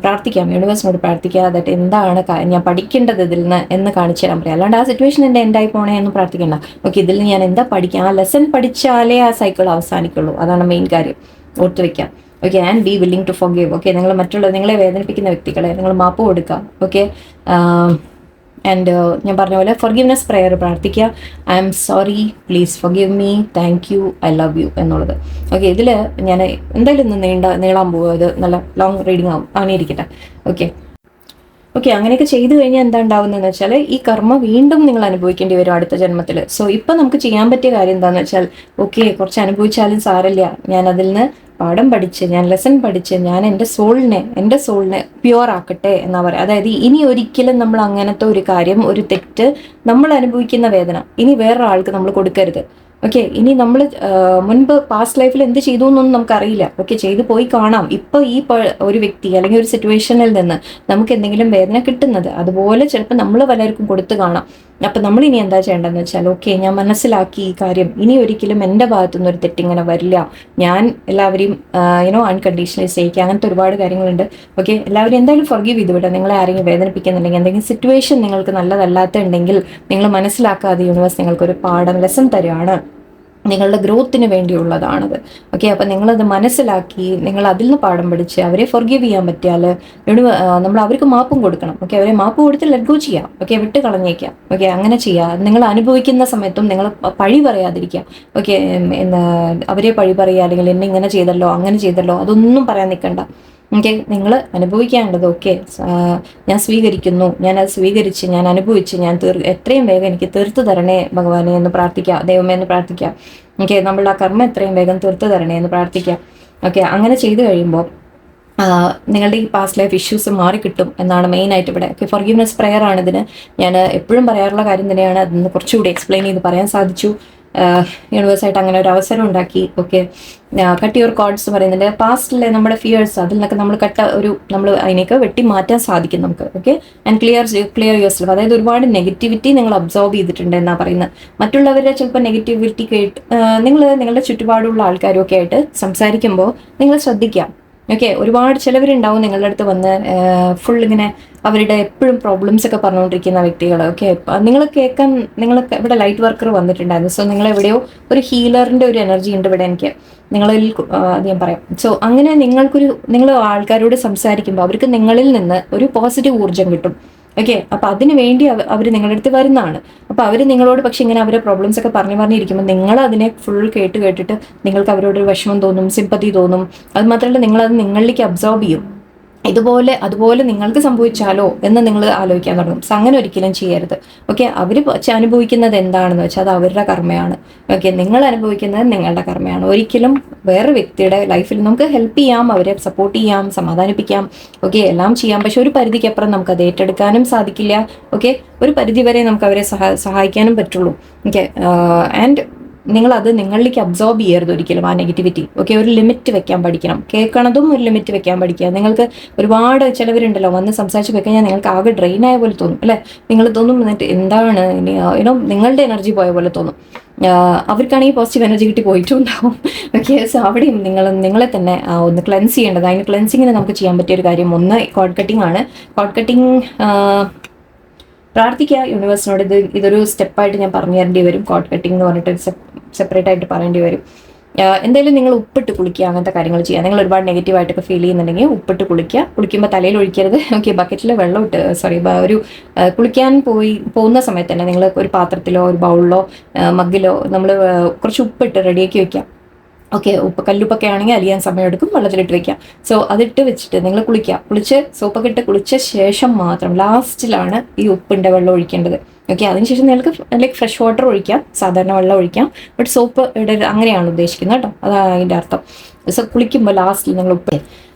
പ്രാർത്ഥിക്കാം, യൂണിവേഴ്സിനോട് പ്രാർത്ഥിക്കുക, ദാറ്റ് എന്താണ് ഞാൻ പഠിക്കേണ്ടത് ഇതിൽ നിന്ന് എന്ന് കാണിച്ചു തരാൻ പറയാം. അല്ലാണ്ട് ആ സിറ്റുവേഷൻ എൻ്റെ എൻഡായി പോണേ എന്ന് പ്രാർത്ഥിക്കണ്ട. ഓക്കെ, ഇതിൽ നിന്ന് ഞാൻ എന്താ പഠിക്കാം, ആ ലെസൺ പഠിച്ചാലേ ആ സൈക്കിൾ അവസാനിക്കുള്ളൂ. അതാണ് മെയിൻ കാര്യം, ഓർത്ത് വയ്ക്കാം. Okay, and be willing to forgive. Okay, നിങ്ങൾ നിങ്ങളെ വേദനിപ്പിക്കുന്ന വ്യക്തികളെ നിങ്ങൾ മാപ്പ് കൊടുക്കുക. ഓക്കെ, ആൻഡ് ഞാൻ പറഞ്ഞ പോലെ ഫൊർഗിവ്നെസ് പ്രയർ പ്രാർത്ഥിക്കുക. I am sorry, please forgive me, thank you, I love you എന്നുള്ളത്. ഓക്കെ, ഇതിൽ ഞാൻ എന്തായാലും ഇന്ന് നീളാൻ പോകും, ഇത് നല്ല ലോങ് റീഡിങ് ആവും, അങ്ങനെ ഇരിക്കട്ടെ. ഓക്കെ, അങ്ങനെയൊക്കെ ചെയ്തു കഴിഞ്ഞാൽ എന്താ ഉണ്ടാവുന്നതെന്ന് വെച്ചാൽ ഈ കർമ്മ വീണ്ടും നിങ്ങൾ അനുഭവിക്കേണ്ടി വരും അടുത്ത ജന്മത്തിൽ. സോ ഇപ്പം നമുക്ക് ചെയ്യാൻ പറ്റിയ കാര്യം എന്താണെന്ന് വെച്ചാൽ, ഓക്കെ, കുറച്ച് അനുഭവിച്ചാലും സാരമില്ല, ഞാൻ അതിൽ നിന്ന് പാഠം പഠിച്ച്, ഞാൻ ലെസൺ പഠിച്ച്, ഞാൻ എൻ്റെ സോളിനെ പ്യുവർ ആക്കട്ടെ എന്നാ പറയുക. അതായത് ഇനി ഒരിക്കലും നമ്മൾ അങ്ങനത്തെ ഒരു കാര്യം, ഒരു തെറ്റ്, നമ്മൾ അനുഭവിക്കുന്ന വേദന ഇനി വേറൊരാൾക്ക് നമ്മൾ കൊടുക്കരുത്. ഓക്കെ, ഇനി നമ്മൾ മുൻപ് പാസ്റ്റ് ലൈഫിൽ എന്ത് ചെയ്തു എന്നൊന്നും നമുക്കറിയില്ല. ഓക്കെ, ചെയ്തു പോയി കാണാം. ഇപ്പോൾ ഈ ഒരു വ്യക്തി അല്ലെങ്കിൽ ഒരു സിറ്റുവേഷനിൽ നിന്ന് നമുക്ക് എന്തെങ്കിലും വേദന കിട്ടുന്നത് അതുപോലെ ചിലപ്പോൾ നമ്മൾ പലർക്കും കൊടുത്തു കാണാം. അപ്പം നമ്മൾ ഇനി എന്താ ചെയ്യേണ്ടതെന്ന് വെച്ചാൽ, ഓക്കെ, ഞാൻ മനസ്സിലാക്കി ഈ കാര്യം, ഇനി ഒരിക്കലും എൻ്റെ ഭാഗത്തുനിന്ന് ഒരു തെറ്റിങ്ങനെ വരില്ല, ഞാൻ എല്ലാവരെയും അൺകണ്ടീഷണലി സ്നേഹിക്കുക, അങ്ങനത്തെ ഒരുപാട് കാര്യങ്ങളുണ്ട്. ഓക്കെ, എല്ലാവരും എന്തായാലും ഫൊർഗീവ് ചെയ്ത് വിടാം. നിങ്ങളെ ആരെങ്കിലും വേദനിപ്പിക്കുന്നുണ്ടെങ്കിൽ, എന്തെങ്കിലും സിറ്റുവേഷൻ നിങ്ങൾക്ക് നല്ലതല്ലാത്തുണ്ടെങ്കിൽ നിങ്ങൾ മനസ്സിലാക്കാതെ യൂണിവേഴ്സ് നിങ്ങൾക്കൊരു പാഠം, ലെസൺ തരുവാണ്, നിങ്ങളുടെ ഗ്രോത്തിന് വേണ്ടിയുള്ളതാണത്. ഓക്കെ, അപ്പം നിങ്ങളത് മനസ്സിലാക്കി നിങ്ങൾ അതിൽ നിന്ന് പാഠം പഠിച്ച് അവരെ ഫൊർഗീവ് ചെയ്യാൻ പറ്റിയാൽ നമ്മൾ അവർക്ക് മാപ്പും കൊടുക്കണം. ഓക്കെ, അവരെ മാപ്പ് കൊടുത്ത് ലെറ്റ് ഗോ ചെയ്യാം. ഓക്കെ, വിട്ട് കളഞ്ഞേക്കാം. ഓക്കെ, അങ്ങനെ ചെയ്യാം. നിങ്ങൾ അനുഭവിക്കുന്ന സമയത്തും നിങ്ങൾ പഴി പറയാതിരിക്കുക. ഓക്കെ, അവരെ പഴി പറയുക, അല്ലെങ്കിൽ എന്നെ ഇങ്ങനെ ചെയ്തല്ലോ അങ്ങനെ ചെയ്തല്ലോ അതൊന്നും പറയാൻ നിൽക്കണ്ട. ഓക്കെ, നിങ്ങൾ അനുഭവിക്കേണ്ടത്, ഓക്കെ, ഞാൻ സ്വീകരിക്കുന്നു, ഞാനത് സ്വീകരിച്ച്, ഞാൻ അനുഭവിച്ച്, ഞാൻ എത്രയും വേഗം എനിക്ക് തീർത്തു തരണേ ഭഗവാനെ എന്ന് പ്രാർത്ഥിക്കുക, ദൈവമേ എന്ന് പ്രാർത്ഥിക്കുക. ഓക്കെ, നമ്മൾ ആ കർമ്മം എത്രയും വേഗം തീർത്തു തരണേ എന്ന് പ്രാർത്ഥിക്കുക. ഓക്കെ, അങ്ങനെ ചെയ്തു കഴിയുമ്പോൾ നിങ്ങളുടെ ഈ പാസ്റ്റ് ലൈഫ് ഇഷ്യൂസ് മാറിക്കിട്ടും എന്നാണ് മെയിനായിട്ട് ഇവിടെ. ഓക്കെ, ഫൊർഗിവ്നെസ് പ്രയർ ആണ് ഇതിന്. ഞാൻ എപ്പോഴും പറയാറുള്ള കാര്യം തന്നെയാണ്, അതിന് കുറച്ചുകൂടി എക്സ്പ്ലെയിൻ ചെയ്ത് പറയാൻ സാധിച്ചു. യൂണിവേഴ്സായിട്ട് അങ്ങനെ ഒരു അവസരം ഉണ്ടാക്കി. ഓക്കെ, കട്ട് യുവർ കോഡ്സ് പറയുന്നുണ്ട്. പാസ്റ്റിലെ നമ്മുടെ ഫിയേഴ്സ് അതിൽ നിന്നൊക്കെ നമ്മൾ അതിനൊക്കെ വെട്ടി മാറ്റാൻ സാധിക്കും നമുക്ക്. Okay, and clear your self. അതായത് ഒരുപാട് നെഗറ്റിവിറ്റി നിങ്ങൾ അബ്സോർവ് ചെയ്തിട്ടുണ്ട് എന്നാ പറയുന്നത്. മറ്റുള്ളവരുടെ ചിലപ്പോൾ നെഗറ്റിവിറ്റി കേട്ട് നിങ്ങൾ നിങ്ങളുടെ ചുറ്റുപാടുള്ള ആൾക്കാരും ഒക്കെ ആയിട്ട് സംസാരിക്കുമ്പോൾ നിങ്ങൾ ശ്രദ്ധിക്കാം. ഓക്കെ, ഒരുപാട് ചിലവരുണ്ടാവും നിങ്ങളുടെ അടുത്ത് വന്ന് ഫുൾ ഇങ്ങനെ അവരുടെ എപ്പോഴും പ്രോബ്ലംസ് ഒക്കെ പറഞ്ഞുകൊണ്ടിരിക്കുന്ന വ്യക്തികൾ. ഓക്കെ, നിങ്ങൾ ഇവിടെ ലൈറ്റ് വർക്കർ വന്നിട്ടുണ്ടായിരുന്നു. സോ നിങ്ങളെവിടെയോ ഒരു ഹീലറിൻ്റെ ഒരു എനർജി ഉണ്ട് ഇവിടെ എനിക്ക് നിങ്ങളിൽ, അത് ഞാൻ പറയാം. സോ അങ്ങനെ നിങ്ങൾ ആൾക്കാരോട് സംസാരിക്കുമ്പോൾ അവർക്ക് നിങ്ങളിൽ നിന്ന് ഒരു പോസിറ്റീവ് ഊർജ്ജം കിട്ടും. ഓക്കെ, അപ്പം അതിന് വേണ്ടി അവർ നിങ്ങളുടെ അടുത്ത് വരുന്നതാണ്. അപ്പോൾ അവർ നിങ്ങളോട് പക്ഷെ ഇങ്ങനെ അവരുടെ പ്രോബ്ലംസ് ഒക്കെ പറഞ്ഞിരിക്കുമ്പോൾ നിങ്ങൾ അതിനെ ഫുൾ കേട്ടിട്ട് നിങ്ങൾക്ക് അവരോടൊരു വിഷമം തോന്നും, സിമ്പതി തോന്നും. അത് മാത്രമല്ല നിങ്ങളത് നിങ്ങളിലേക്ക് അബ്സോർബ് ചെയ്യും. അതുപോലെ നിങ്ങൾക്ക് സംഭവിച്ചാലോ എന്ന് നിങ്ങൾ ആലോചിക്കാൻ തുടങ്ങും. സോ അങ്ങനെ ഒരിക്കലും ചെയ്യരുത്. ഓക്കെ, അവർ അനുഭവിക്കുന്നത് എന്താണെന്ന് വെച്ചാൽ അത് അവരുടെ കർമ്മയാണ്. ഓക്കെ, നിങ്ങൾ അനുഭവിക്കുന്നത് നിങ്ങളുടെ കർമ്മയാണ്. ഒരിക്കലും വേറെ വ്യക്തിയുടെ ലൈഫിൽ നമുക്ക് ഹെൽപ്പ് ചെയ്യാം, അവരെ സപ്പോർട്ട് ചെയ്യാം, സമാധാനിപ്പിക്കാം, ഓക്കെ, എല്ലാം ചെയ്യാം. പക്ഷെ ഒരു പരിധിക്കപ്പുറം നമുക്കത് ഏറ്റെടുക്കാനും സാധിക്കില്ല. ഓക്കെ, ഒരു പരിധി വരെ നമുക്ക് അവരെ സഹായിക്കാനും പറ്റുള്ളൂ. ഓക്കെ, ആൻഡ് നിങ്ങളത് നിങ്ങളിലേക്ക് അബ്സോർബ് ചെയ്യരുത് ഒരിക്കലും ആ നെഗറ്റിവിറ്റി. ഓക്കെ, ഒരു ലിമിറ്റ് വെക്കാൻ പഠിക്കണം. കേൾക്കണതും ഒരു ലിമിറ്റ് വെക്കാൻ പഠിക്കുക. നിങ്ങൾക്ക് ഒരുപാട് ചിലവരുണ്ടല്ലോ വന്ന് സംസാരിച്ച് പോയി കഴിഞ്ഞാൽ നിങ്ങൾക്ക് ആകെ ഡ്രെയിൻ ആയ പോലെ തോന്നും അല്ലേ? നിങ്ങൾ തോന്നും എന്നിട്ട് എന്താണ് നിങ്ങളുടെ എനർജി പോയ പോലെ തോന്നും. അവർക്കാണെങ്കിൽ പോസിറ്റീവ് എനർജി കിട്ടി പോയിട്ടുണ്ടാവും. ഓക്കെ, സോ അവിടെയും നിങ്ങളെ തന്നെ ഒന്ന് ക്ലെൻസ് ചെയ്യേണ്ടത്. അതിന് ക്ലെൻസിങ്ങിന് നമുക്ക് ചെയ്യാൻ പറ്റിയ ഒരു കാര്യം ഒന്ന് കോഡ് കട്ടിംഗ് ആണ്. കോഡ് കട്ടിംഗ് പ്രാർത്ഥിക്കുക യൂണിവേഴ്സിനോട്. ഇതൊരു സ്റ്റെപ്പായിട്ട് ഞാൻ പറഞ്ഞു തരേണ്ടി വരും. കോഡ് കട്ടിംഗ് എന്ന് പറഞ്ഞിട്ട് സെപ്പറേറ്റ് ആയിട്ട് പറയേണ്ടി വരും. എന്തായാലും നിങ്ങൾ ഉപ്പിട്ട് കുളിക്കുക, അങ്ങനത്തെ കാര്യങ്ങൾ ചെയ്യുക. നിങ്ങൾ ഒരുപാട് നെഗറ്റീവായിട്ടൊക്കെ ഫീൽ ചെയ്യുന്നുണ്ടെങ്കിൽ ഉപ്പിട്ട് കുളിക്കുക. കുളിക്കുമ്പോൾ തലയിൽ ഒഴിക്കരുത്. ഓക്കെ, ബക്കറ്റിൽ വെള്ളം ഇട്ട് ഒരു കുളിക്കാൻ പോകുന്ന സമയത്ത് തന്നെ നിങ്ങൾ ഒരു പാത്രത്തിലോ ഒരു ബൗളിലോ മഗ്ഗിലോ നമ്മൾ കുറച്ച് ഉപ്പിട്ട് റെഡിയാക്കി വെക്കാം. ഓക്കെ, കല്ലുപ്പൊക്കെ ആണെങ്കിൽ അലിയാൻ സമയമെടുക്കും, വെള്ളത്തിലിട്ട് വെക്കാം. സോ അതിട്ട് വെച്ചിട്ട് നിങ്ങൾ കുളിച്ച് സോപ്പൊക്കെ ഇട്ട് കുളിച്ച ശേഷം മാത്രം ലാസ്റ്റിലാണ് ഈ ഉപ്പിൻ്റെ വെള്ളം ഒഴിക്കേണ്ടത്. ഓക്കെ, അതിനുശേഷം നിങ്ങൾക്ക് ലൈക്ക് ഫ്രഷ് വാട്ടർ ഒഴിക്കാം, സാധാരണ വെള്ളം ഒഴിക്കാം, ബട്ട് സോപ്പ് ഇടരുത്, അങ്ങനെയാണ് ഉദ്ദേശിക്കുന്നത് കേട്ടോ. അതാണ് അതിൻ്റെ അർത്ഥം. സോ കുളിക്കുമ്പോൾ ലാസ്റ്റിൽ നിങ്ങൾ ഉപ്പ്.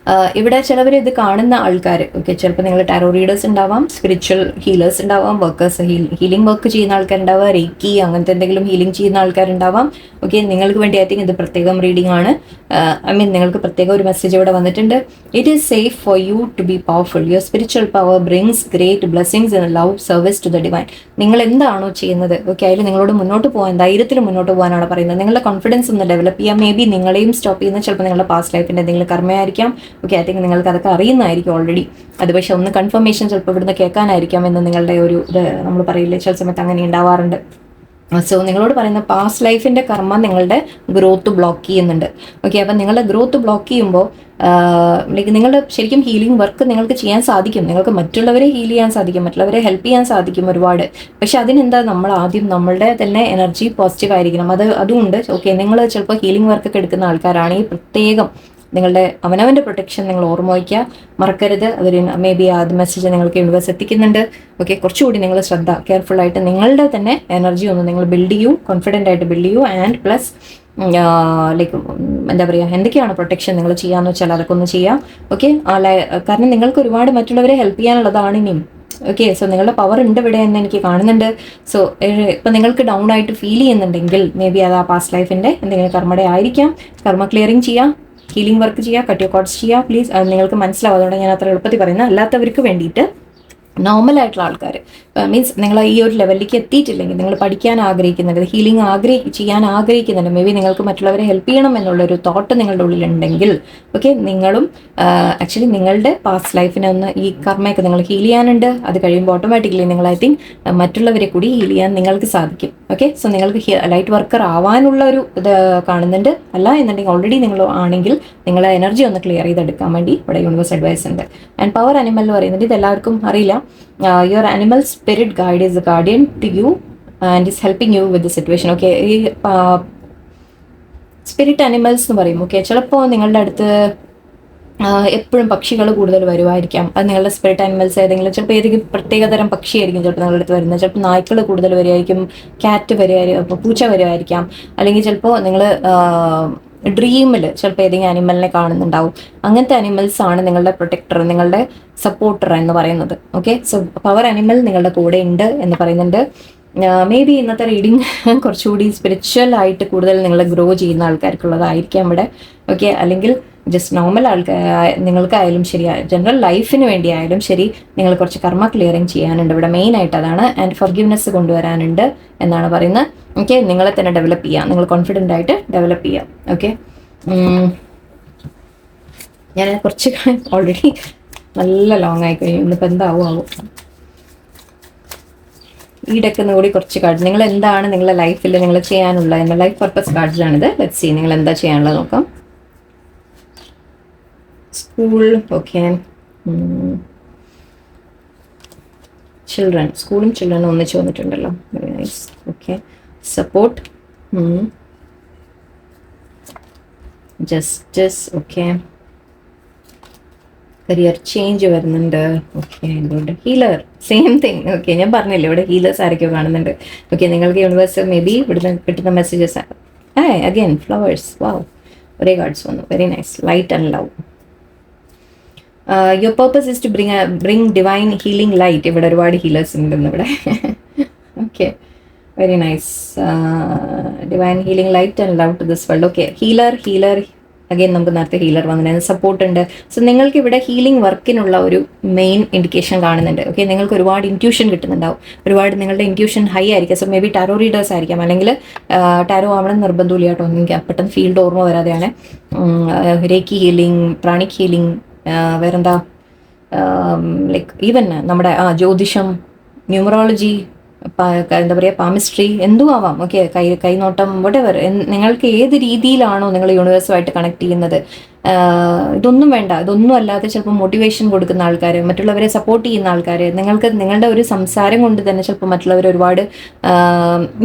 ഇവിടെ ചിലവർ ഇത് കാണുന്ന ആൾക്കാർ, ഓക്കെ, ചിലപ്പോൾ നിങ്ങൾ ടാരോ റീഡേഴ്സ് ഉണ്ടാവാം, സ്പിരിച്വൽ ഹീലേഴ്സ് ഉണ്ടാവാം, വർക്കേഴ്സ് ഹീലിംഗ് വർക്ക് ചെയ്യുന്ന ആൾക്കാരുണ്ടാവാം, റേക്കി അങ്ങനത്തെ എന്തെങ്കിലും ഹീലിംഗ് ചെയ്യുന്ന ആൾക്കാരുണ്ടാവാം. ഓക്കെ, നിങ്ങൾക്ക് വേണ്ടി ഐ തിങ്ക് ഇത് പ്രത്യേകം റീഡിംഗ് ആണ്. ഐ മീൻ നിങ്ങൾക്ക് പ്രത്യേക ഒരു മെസ്സേജ് ഇവിടെ വന്നിട്ടുണ്ട്. It is safe for you to be powerful. Your spiritual power brings great blessings and love service to the divine. നിങ്ങൾ എന്താണോ ചെയ്യുന്നത്, ഓക്കെ, അതിൽ നിങ്ങളോട് മുന്നോട്ട് പോകാൻ, ധൈര്യത്തിൽ മുന്നോട്ട് പോകാനാണ് പറയുന്നത്. നിങ്ങളുടെ കോൺഫിഡൻസ് ഒന്ന് ഡെവലപ്പ് ചെയ്യാം. മേ ബി നിങ്ങളെയും സ്റ്റോപ്പ് ചെയ്യുന്ന ചിലപ്പോൾ നിങ്ങളുടെ പാസ്റ്റ് ലൈഫിൻ്റെ എന്തെങ്കിലും കർമ്മയായിരിക്കാം. ഓക്കെ, ഐ തിങ്ക് നിങ്ങൾക്ക് അതൊക്കെ അറിയുന്നതായിരിക്കും ഓൾറെഡി. അത് പക്ഷെ ഒന്ന് കൺഫർമേഷൻ ചിലപ്പോൾ ഇവിടുന്ന് കേൾക്കാനായിരിക്കാം എന്ന് നിങ്ങളുടെ ഒരു ഇത് നമ്മൾ പറയില്ലേ, ചില സമയത്ത് അങ്ങനെ ഉണ്ടാവാറുണ്ട്. സോ നിങ്ങളോട് പറയുന്ന പാസ്റ്റ് ലൈഫിൻ്റെ കർമ്മ നിങ്ങളുടെ ഗ്രോത്ത് ബ്ലോക്ക് ചെയ്യുന്നുണ്ട്. ഓക്കെ, അപ്പം നിങ്ങളുടെ ഗ്രോത്ത് ബ്ലോക്ക് ചെയ്യുമ്പോൾ ലൈക്ക് നിങ്ങളുടെ ശരിക്കും ഹീലിംഗ് വർക്ക് നിങ്ങൾക്ക് ചെയ്യാൻ സാധിക്കും. നിങ്ങൾക്ക് മറ്റുള്ളവരെ ഹീൽ ചെയ്യാൻ സാധിക്കും, മറ്റുള്ളവരെ ഹെൽപ്പ് ചെയ്യാൻ സാധിക്കും ഒരുപാട്. പക്ഷെ അതിനെന്താ, നമ്മൾ ആദ്യം നമ്മളുടെ തന്നെ എനർജി പോസിറ്റീവ് ആയിരിക്കണം. അതുകൊണ്ട് ഓക്കെ, നിങ്ങൾ ചിലപ്പോൾ ഹീലിംഗ് വർക്കൊക്കെ എടുക്കുന്ന ആൾക്കാരാണെങ്കിൽ പ്രത്യേകം നിങ്ങളുടെ അവനവൻ്റെ പ്രൊട്ടക്ഷൻ നിങ്ങൾ ഓർമ്മ വയ്ക്കുക, മറക്കരുത്. അതൊരു മേ ബി അത് മെസ്സേജ് നിങ്ങൾക്ക് യൂണിവേഴ്സ് എത്തിക്കുന്നുണ്ട്. ഓക്കെ, കുറച്ചുകൂടി നിങ്ങൾ കെയർഫുള്ളായിട്ട് നിങ്ങളുടെ തന്നെ എനർജി ഒന്ന് നിങ്ങൾ ബിൽഡ് ചെയ്യൂ, കോൺഫിഡൻ്റ് ആയിട്ട് ബിൽഡ് ചെയ്യൂ. ആൻഡ് പ്ലസ് ലൈക്ക് എന്താ പറയുക, എന്തൊക്കെയാണ് പ്രൊട്ടക്ഷൻ നിങ്ങൾ ചെയ്യാമെന്ന് വെച്ചാൽ അതൊക്കെ ഒന്ന് ചെയ്യാം. ഓക്കെ, കാരണം നിങ്ങൾക്ക് ഒരുപാട് മറ്റുള്ളവരെ ഹെൽപ്പ് ചെയ്യാനുള്ളതാണ് ഇനിയും. ഓക്കെ, സോ നിങ്ങളുടെ പവർ ഉണ്ട് ഇവിടെ എന്ന് എനിക്ക് കാണുന്നുണ്ട്. സോ ഇപ്പം നിങ്ങൾക്ക് ഡൗൺ ആയിട്ട് ഫീൽ ചെയ്യുന്നുണ്ടെങ്കിൽ മേ ബി അത് ആ പാസ്റ്റ് ലൈഫിൻ്റെ എന്തെങ്കിലും കർമ്മയുടെ ആയിരിക്കാം. കർമ്മ ക്ലിയറിങ് ചെയ്യാം, ഹീലിംഗ് വർക്ക് ചെയ്യുക, കട്ട് കോഡ്സ് ചെയ്യുക പ്ലീസ്. അത് നിങ്ങൾക്ക് മനസ്സിലാവും, അതുകൊണ്ട് ഞാൻ അത്ര എളുപ്പത്തിൽ പറയുന്നത്. അല്ലാത്തവർക്ക് വേണ്ടിയിട്ട് നോർമലായിട്ടുള്ള ആൾക്കാർ, മീൻസ് നിങ്ങൾ ഈ ഒരു ലെവലിലേക്ക് എത്തിയിട്ടില്ലെങ്കിൽ, നിങ്ങൾ പഠിക്കാൻ ആഗ്രഹിക്കുന്നുണ്ട്, ഹീലിംഗ് ചെയ്യാൻ ആഗ്രഹിക്കുന്നുണ്ട്, മേ ബി നിങ്ങൾക്ക് മറ്റുള്ളവരെ ഹെൽപ്പ് ചെയ്യണം എന്നുള്ളൊരു തോട്ട് നിങ്ങളുടെ ഉള്ളിലുണ്ടെങ്കിൽ, ഓക്കെ, നിങ്ങളും ആക്ച്വലി നിങ്ങളുടെ പാസ്റ്റ് ലൈഫിനെ ഒന്ന് ഈ കർമ്മയൊക്കെ നിങ്ങൾ ഹീൽ ചെയ്യാനുണ്ട്. അത് കഴിയുമ്പോൾ ഓട്ടോമാറ്റിക്കലി നിങ്ങൾ ഐ തിങ്ക് മറ്റുള്ളവരെ കൂടി ഹീൽ ചെയ്യാൻ നിങ്ങൾക്ക് സാധിക്കും. ഓക്കെ, സോ നിങ്ങൾക്ക് ലൈറ്റ് വർക്കർ ആവാനുള്ള ഒരു ഇത് കാണുന്നുണ്ട്. അല്ല എന്നുണ്ടെങ്കിൽ ഓൾറെഡി നിങ്ങൾ ആണെങ്കിൽ നിങ്ങളെ എനർജി ഒന്ന് ക്ലിയർ ചെയ്തെടുക്കാൻ വേണ്ടി ഇവിടെ യൂണിവേഴ്സ് അഡ്വൈസ് ഉണ്ട്. ആൻഡ് പവർ അനിമൽ എന്ന് പറയുന്നത് ഇത് എല്ലാവർക്കും അറിയില്ല. Your animal spirit guide is a guardian to you and is helping you with the situation. Okay, ഈ സ്പിരിറ്റ് അനിമൽസ് എന്ന് പറയും. ഓക്കെ, ചിലപ്പോൾ നിങ്ങളുടെ അടുത്ത് എപ്പോഴും പക്ഷികൾ കൂടുതൽ വരുമായിരിക്കാം. അത് നിങ്ങളുടെ സ്പിരിറ്റ് അനിമൽസ് ഏതെങ്കിലും, ചിലപ്പോൾ ഏതെങ്കിലും പ്രത്യേകതരം പക്ഷിയായിരിക്കും ചിലപ്പോൾ നിങ്ങളുടെ അടുത്ത് വരുന്നത്. ചിലപ്പോൾ നായ്ക്കൾ കൂടുതൽ വരുമായിരിക്കും, ക്യാറ്റ് വരുമായിരിക്കും, പൂച്ച വരുമായിരിക്കാം. അല്ലെങ്കിൽ ചിലപ്പോൾ നിങ്ങൾ ഡ്രീമിൽ ചിലപ്പോൾ ഏതെങ്കിലും അനിമലിനെ കാണുന്നുണ്ടാവും. അങ്ങനത്തെ അനിമൽസ് ആണ് നിങ്ങളുടെ പ്രൊട്ടക്ടർ, നിങ്ങളുടെ സപ്പോർട്ടർ എന്ന് പറയുന്നത്. ഓക്കെ, സോ പവർ അനിമൽ നിങ്ങളുടെ കൂടെ ഉണ്ട് എന്ന് പറയുന്നുണ്ട്. മേ ബി ഇന്നത്തെ റീഡിങ് കുറച്ചുകൂടി സ്പിരിച്വൽ ആയിട്ട് കൂടുതൽ നിങ്ങൾ ഗ്രോ ചെയ്യുന്ന ആൾക്കാർക്കുള്ളതായിരിക്കാം ഇവിടെ. ഓക്കെ, അല്ലെങ്കിൽ ജസ്റ്റ് നോർമൽ നിങ്ങൾക്കായാലും ശരി, ജനറൽ ലൈഫിന് വേണ്ടി ആയാലും ശരി, നിങ്ങൾ കുറച്ച് കർമ്മ ക്ലിയറിങ് ചെയ്യാനുണ്ട് ഇവിടെ. മെയിൻ ആയിട്ട് അതാണ്. ആൻഡ് ഫോർഗിവ്നെസ് കൊണ്ടുവരാനുണ്ട് എന്നാണ് പറയുന്നത്. ഓക്കെ, നിങ്ങളെ തന്നെ ഡെവലപ്പ് ചെയ്യാം, നിങ്ങൾ കോൺഫിഡൻ്റ് ആയിട്ട് ഡെവലപ്പ് ചെയ്യാം. ഓക്കെ, ഞാൻ കുറച്ച് ഓൾറെഡി നല്ല ലോങ് ആയി കഴിയും. ഇന്നിപ്പോൾ എന്താവും ഈ ഡെക്കുന്ന കൂടി കുറച്ച് കാർഡ്സ്, നിങ്ങൾ എന്താണ് നിങ്ങളുടെ ലൈഫിൽ നിങ്ങൾ ചെയ്യാനുള്ള എന്ന ലൈഫ് പർപ്പസ് കാർഡ്സാണിത്. ലെറ്റ്സ് സീ നിങ്ങൾ എന്താ ചെയ്യാനുള്ളത് നോക്കാം. സ്കൂൾ, ഓക്കെ, ചിൽഡ്രൻ, സ്കൂളും ചിൽഡ്രനും ഒന്നിച്ച് വന്നിട്ടുണ്ടല്ലോ. Very nice. Okay, support, justice, okay, career change വരുന്നുണ്ട്. Okay, good. Healer, same thing. Okay, ഞാൻ പറഞ്ഞില്ലേ ഇവിടെ ഹീലേഴ്സ് ആരൊക്കെയോ കാണുന്നുണ്ട്. ഓക്കെ, നിങ്ങൾക്ക് യൂണിവേഴ്സ് മേ ബി ഇവിടുന്ന് കിട്ടുന്ന മെസ്സേജസ്. അഗൈൻ ഫ്ലവേഴ്സ്, വാവ്, ഒരേ കാർഡ്സ് വന്നു. Very nice. Light and love. Your purpose is to bring divine healing light. ഇവിടെ ഒരുപാട് ഹീലേഴ്സ് ഉണ്ടെന്ന് ഇവിടെ. Okay, very nice. Divine healing light and love to this world. Okay, healer again നമുക്ക് നേരത്തെ healer വന്നിട്ടുണ്ട്, support ഉണ്ട്. So നിങ്ങൾക്ക് ഇവിടെ ഹീലിംഗ് വർക്കിനുള്ള ഒരു മെയിൻ ഇൻഡിക്കേഷൻ കാണുന്നുണ്ട്. ഓക്കെ, നിങ്ങൾക്ക് ഒരുപാട് ഇൻറ്റ്യൂഷൻ കിട്ടുന്നുണ്ടാവും, ഒരുപാട് നിങ്ങളുടെ ഇൻറ്റ്യൂഷൻ ഹൈ ആയിരിക്കും. So may be tarot readers ആയിരിക്കാം, അല്ലെങ്കിൽ ടാരോ ആവണം നിർബന്ധമില്ല കേട്ടോ, എനിക്ക് പെട്ടെന്ന് ഫീൽഡ് ഓർമ്മ വരാതെയാണ്. രേക്കി ഹീലിംഗ്, പ്രാണിക് ഹീലിംഗ്, വേറെന്താ, ലൈക്ക് ഈവൻ നമ്മുടെ ജ്യോതിഷം, ന്യൂമറോളജി, എന്താ പറയുക, പാമിസ്ട്രി, എന്തും ആവാം. ഓക്കെ, കൈനോട്ടം, വട്ടെവർ, നിങ്ങൾക്ക് ഏത് രീതിയിലാണോ നിങ്ങൾ യൂണിവേഴ്സുമായിട്ട് കണക്ട് ചെയ്യുന്നത്, ഇതൊന്നും വേണ്ട, ഇതൊന്നും അല്ലാതെ ചിലപ്പോൾ മോട്ടിവേഷൻ കൊടുക്കുന്ന ആൾക്കാർ, മറ്റുള്ളവരെ സപ്പോർട്ട് ചെയ്യുന്ന ആൾക്കാർ, നിങ്ങൾക്ക് നിങ്ങളുടെ ഒരു സംസാരം കൊണ്ട് തന്നെ ചിലപ്പോൾ മറ്റുള്ളവർ ഒരുപാട്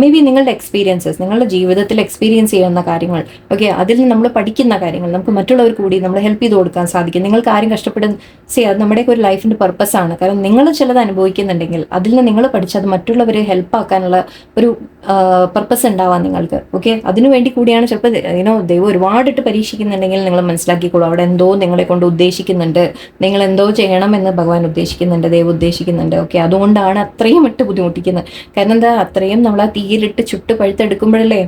മേ ബി നിങ്ങളുടെ എക്സ്പീരിയൻസസ്, നിങ്ങളുടെ ജീവിതത്തിൽ എക്സ്പീരിയൻസ് ചെയ്യുന്ന കാര്യങ്ങൾ, ഓക്കെ, അതിൽ നിന്ന് നമ്മൾ പഠിക്കുന്ന കാര്യങ്ങൾ നമുക്ക് മറ്റുള്ളവർക്ക് കൂടി നമ്മൾ ഹെൽപ്പ് ചെയ്ത് കൊടുക്കാൻ സാധിക്കും. നിങ്ങൾക്ക് ആരും കഷ്ടപ്പെടുന്ന അത് നമ്മുടെയൊക്കെ ഒരു ലൈഫിൻ്റെ പർപ്പസാണ്. കാരണം നിങ്ങൾ ചിലത് അനുഭവിക്കുന്നുണ്ടെങ്കിൽ അതിൽ നിന്ന് നിങ്ങൾ പഠിച്ചത് മറ്റുള്ളവരെ ഹെൽപ്പ് ആക്കാനുള്ള ഒരു പർപ്പസ് ഉണ്ടാവാം നിങ്ങൾക്ക്. ഓക്കെ, അതിനുവേണ്ടി കൂടിയാണ് ചിലപ്പോൾ ദൈവം ഒരുപാടിട്ട് പരീക്ഷിക്കുന്നുണ്ടെങ്കിൽ നിങ്ങൾ മനസ്സിലാക്കിക്കോളൂ, അവിടെ എന്തോ നിങ്ങളെ കൊണ്ട് ഉദ്ദേശിക്കുന്നുണ്ട്, നിങ്ങൾ എന്തോ ചെയ്യണമെന്ന് ഭഗവാൻ ഉദ്ദേശിക്കുന്നുണ്ട്, ദൈവം ഉദ്ദേശിക്കുന്നുണ്ട്. ഓക്കെ, അതുകൊണ്ടാണ് അത്രയും ഇട്ട് ബുദ്ധിമുട്ടിക്കുന്നത്. കാരണം എന്താ, അത്രയും നമ്മൾ ആ തീയിലിട്ട് ചുട്ട് പഴുത്തെടുക്കുമ്പോഴല്ലേ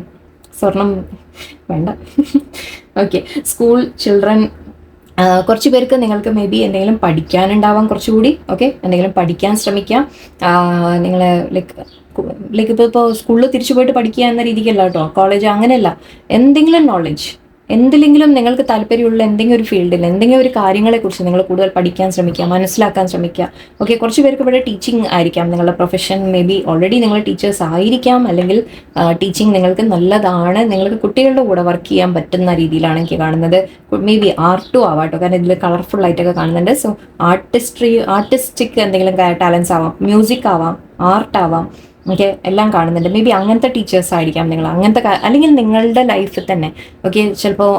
സ്വർണം വേണ്ട. ഓക്കെ, സ്കൂൾ ചിൽഡ്രൻ, കുറച്ച് പേർക്ക് നിങ്ങൾക്ക് മേ ബി എന്തെങ്കിലും പഠിക്കാനുണ്ടാവാം കുറച്ചുകൂടി. ഓക്കെ, എന്തെങ്കിലും പഠിക്കാൻ ശ്രമിക്കാം. നിങ്ങൾ ലൈക്ക് ഇപ്പോൾ സ്കൂളിൽ തിരിച്ചു പോയിട്ട് പഠിക്കുക എന്ന രീതിക്കല്ല കേട്ടോ, കോളേജ് അങ്ങനെയല്ല, എന്തെങ്കിലും നോളജ്, എന്തിലെങ്കിലും നിങ്ങൾക്ക് താല്പര്യമുള്ള എന്തെങ്കിലും ഒരു ഫീൽഡിൽ എന്തെങ്കിലും ഒരു കാര്യങ്ങളെക്കുറിച്ച് നിങ്ങൾ കൂടുതൽ പഠിക്കാൻ ശ്രമിക്കുക, മനസ്സിലാക്കാൻ ശ്രമിക്കുക. ഓക്കെ, കുറച്ച് പേർക്ക് ഇവിടെ ടീച്ചിങ് ആയിരിക്കാം നിങ്ങളുടെ പ്രൊഫഷൻ, മേ ബി ഓൾറെഡി നിങ്ങൾ ടീച്ചേഴ്സ് ആയിരിക്കാം, അല്ലെങ്കിൽ ടീച്ചിങ് നിങ്ങൾക്ക് നല്ലതാണ്, നിങ്ങൾക്ക് കുട്ടികളുടെ കൂടെ വർക്ക് ചെയ്യാൻ പറ്റുന്ന രീതിയിലാണ് എനിക്ക് കാണുന്നത്. മേ ബി ആർട്ടും ആവാട്ടോ, കാരണം ഇതിൽ കളർഫുൾ ആയിട്ടൊക്കെ കാണുന്നുണ്ട്. സോ ആർട്ടിസ്റ്റിക് എന്തെങ്കിലും ടാലൻസ് ആവാം, മ്യൂസിക് ആവാം, ആർട്ട് ആവാം, ഓക്കെ, എല്ലാം കാണുന്നുണ്ട്. മേ ബി അങ്ങനത്തെ ടീച്ചേഴ്സ് ആയിരിക്കാം നിങ്ങൾ, അങ്ങനത്തെ അല്ലെങ്കിൽ നിങ്ങളുടെ ലൈഫിൽ തന്നെ. ഓക്കെ, ചിലപ്പോൾ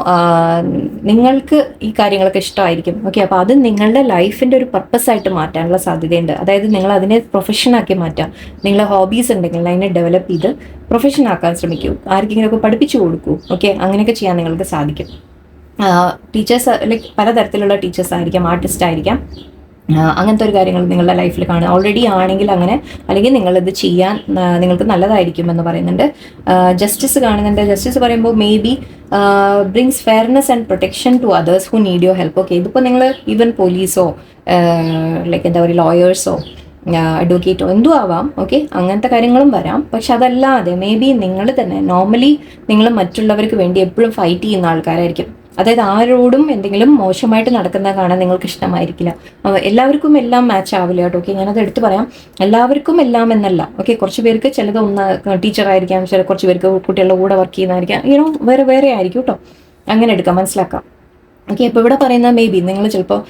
നിങ്ങൾക്ക് ഈ കാര്യങ്ങളൊക്കെ ഇഷ്ടമായിരിക്കും. ഓക്കെ, അപ്പോൾ അത് നിങ്ങളുടെ ലൈഫിൻ്റെ ഒരു പർപ്പസായിട്ട് മാറ്റാനുള്ള സാധ്യതയുണ്ട്. അതായത് നിങ്ങൾ അതിനെ പ്രൊഫഷനാക്കി മാറ്റാം. നിങ്ങളെ ഹോബീസ് ഉണ്ടെങ്കിൽ അതിനെ ഡെവലപ്പ് ചെയ്ത് പ്രൊഫഷനാക്കാൻ ശ്രമിക്കൂ, ആർക്കെങ്കിലുമൊക്കെ പഠിപ്പിച്ചു കൊടുക്കൂ. ഓക്കെ, അങ്ങനെയൊക്കെ ചെയ്യാൻ നിങ്ങൾക്ക് സാധിക്കും. ടീച്ചേഴ്സ് ലൈക്ക് പലതരത്തിലുള്ള ടീച്ചേഴ്സ് ആയിരിക്കാം, ആർട്ടിസ്റ്റ് ആയിരിക്കാം, അങ്ങനത്തെ ഒരു കാര്യങ്ങൾ നിങ്ങളുടെ ലൈഫിൽ കാണുക ഓൾറെഡി ആണെങ്കിൽ അങ്ങനെ, അല്ലെങ്കിൽ നിങ്ങളിത് ചെയ്യാൻ നിങ്ങൾക്ക് നല്ലതായിരിക്കും എന്ന് പറയുന്നുണ്ട്. ജസ്റ്റിസ് കാണുന്നുണ്ട്. ജസ്റ്റിസ് പറയുമ്പോൾ may be brings fairness and protection to others who need your help. Okay, ഇതിപ്പോൾ നിങ്ങൾ ഈവൻ പോലീസോ ലൈക്ക് എന്താ പറയുക ലോയേഴ്സോ അഡ്വക്കേറ്റോ എന്തോ ആവാം. ഓക്കെ, അങ്ങനത്തെ കാര്യങ്ങളും വരാം. പക്ഷെ അതല്ലാതെ മേ ബി നിങ്ങൾ തന്നെ നോർമലി നിങ്ങൾ മറ്റുള്ളവർക്ക് വേണ്ടി എപ്പോഴും ഫൈറ്റ് ചെയ്യുന്ന ആൾക്കാരായിരിക്കും. അതായത് ആരോടും എന്തെങ്കിലും മോശമായിട്ട് നടക്കുന്ന കാണാൻ നിങ്ങൾക്ക് ഇഷ്ടമായിരിക്കില്ല. എല്ലാവർക്കും എല്ലാം മാച്ച് ആവില്ല കേട്ടോ. ഓക്കെ, ഞാനത് എടുത്തു പറയാം, എല്ലാവർക്കും എല്ലാം എന്നല്ല. ഓക്കെ, കുറച്ച് പേർക്ക് ചിലത് ഒന്ന് ടീച്ചറായിരിക്കാം, കുറച്ച് പേർക്ക് കുട്ടികളുടെ കൂടെ വർക്ക് ചെയ്യുന്നതായിരിക്കാം, വേറെ വേറെ ആയിരിക്കും കേട്ടോ. അങ്ങനെ എടുക്കാം, മനസ്സിലാക്കാം. ഓക്കെ, ഇപ്പോൾ ഇവിടെ പറയുന്ന മേ ബി നിങ്ങൾ ചിലപ്പോൾ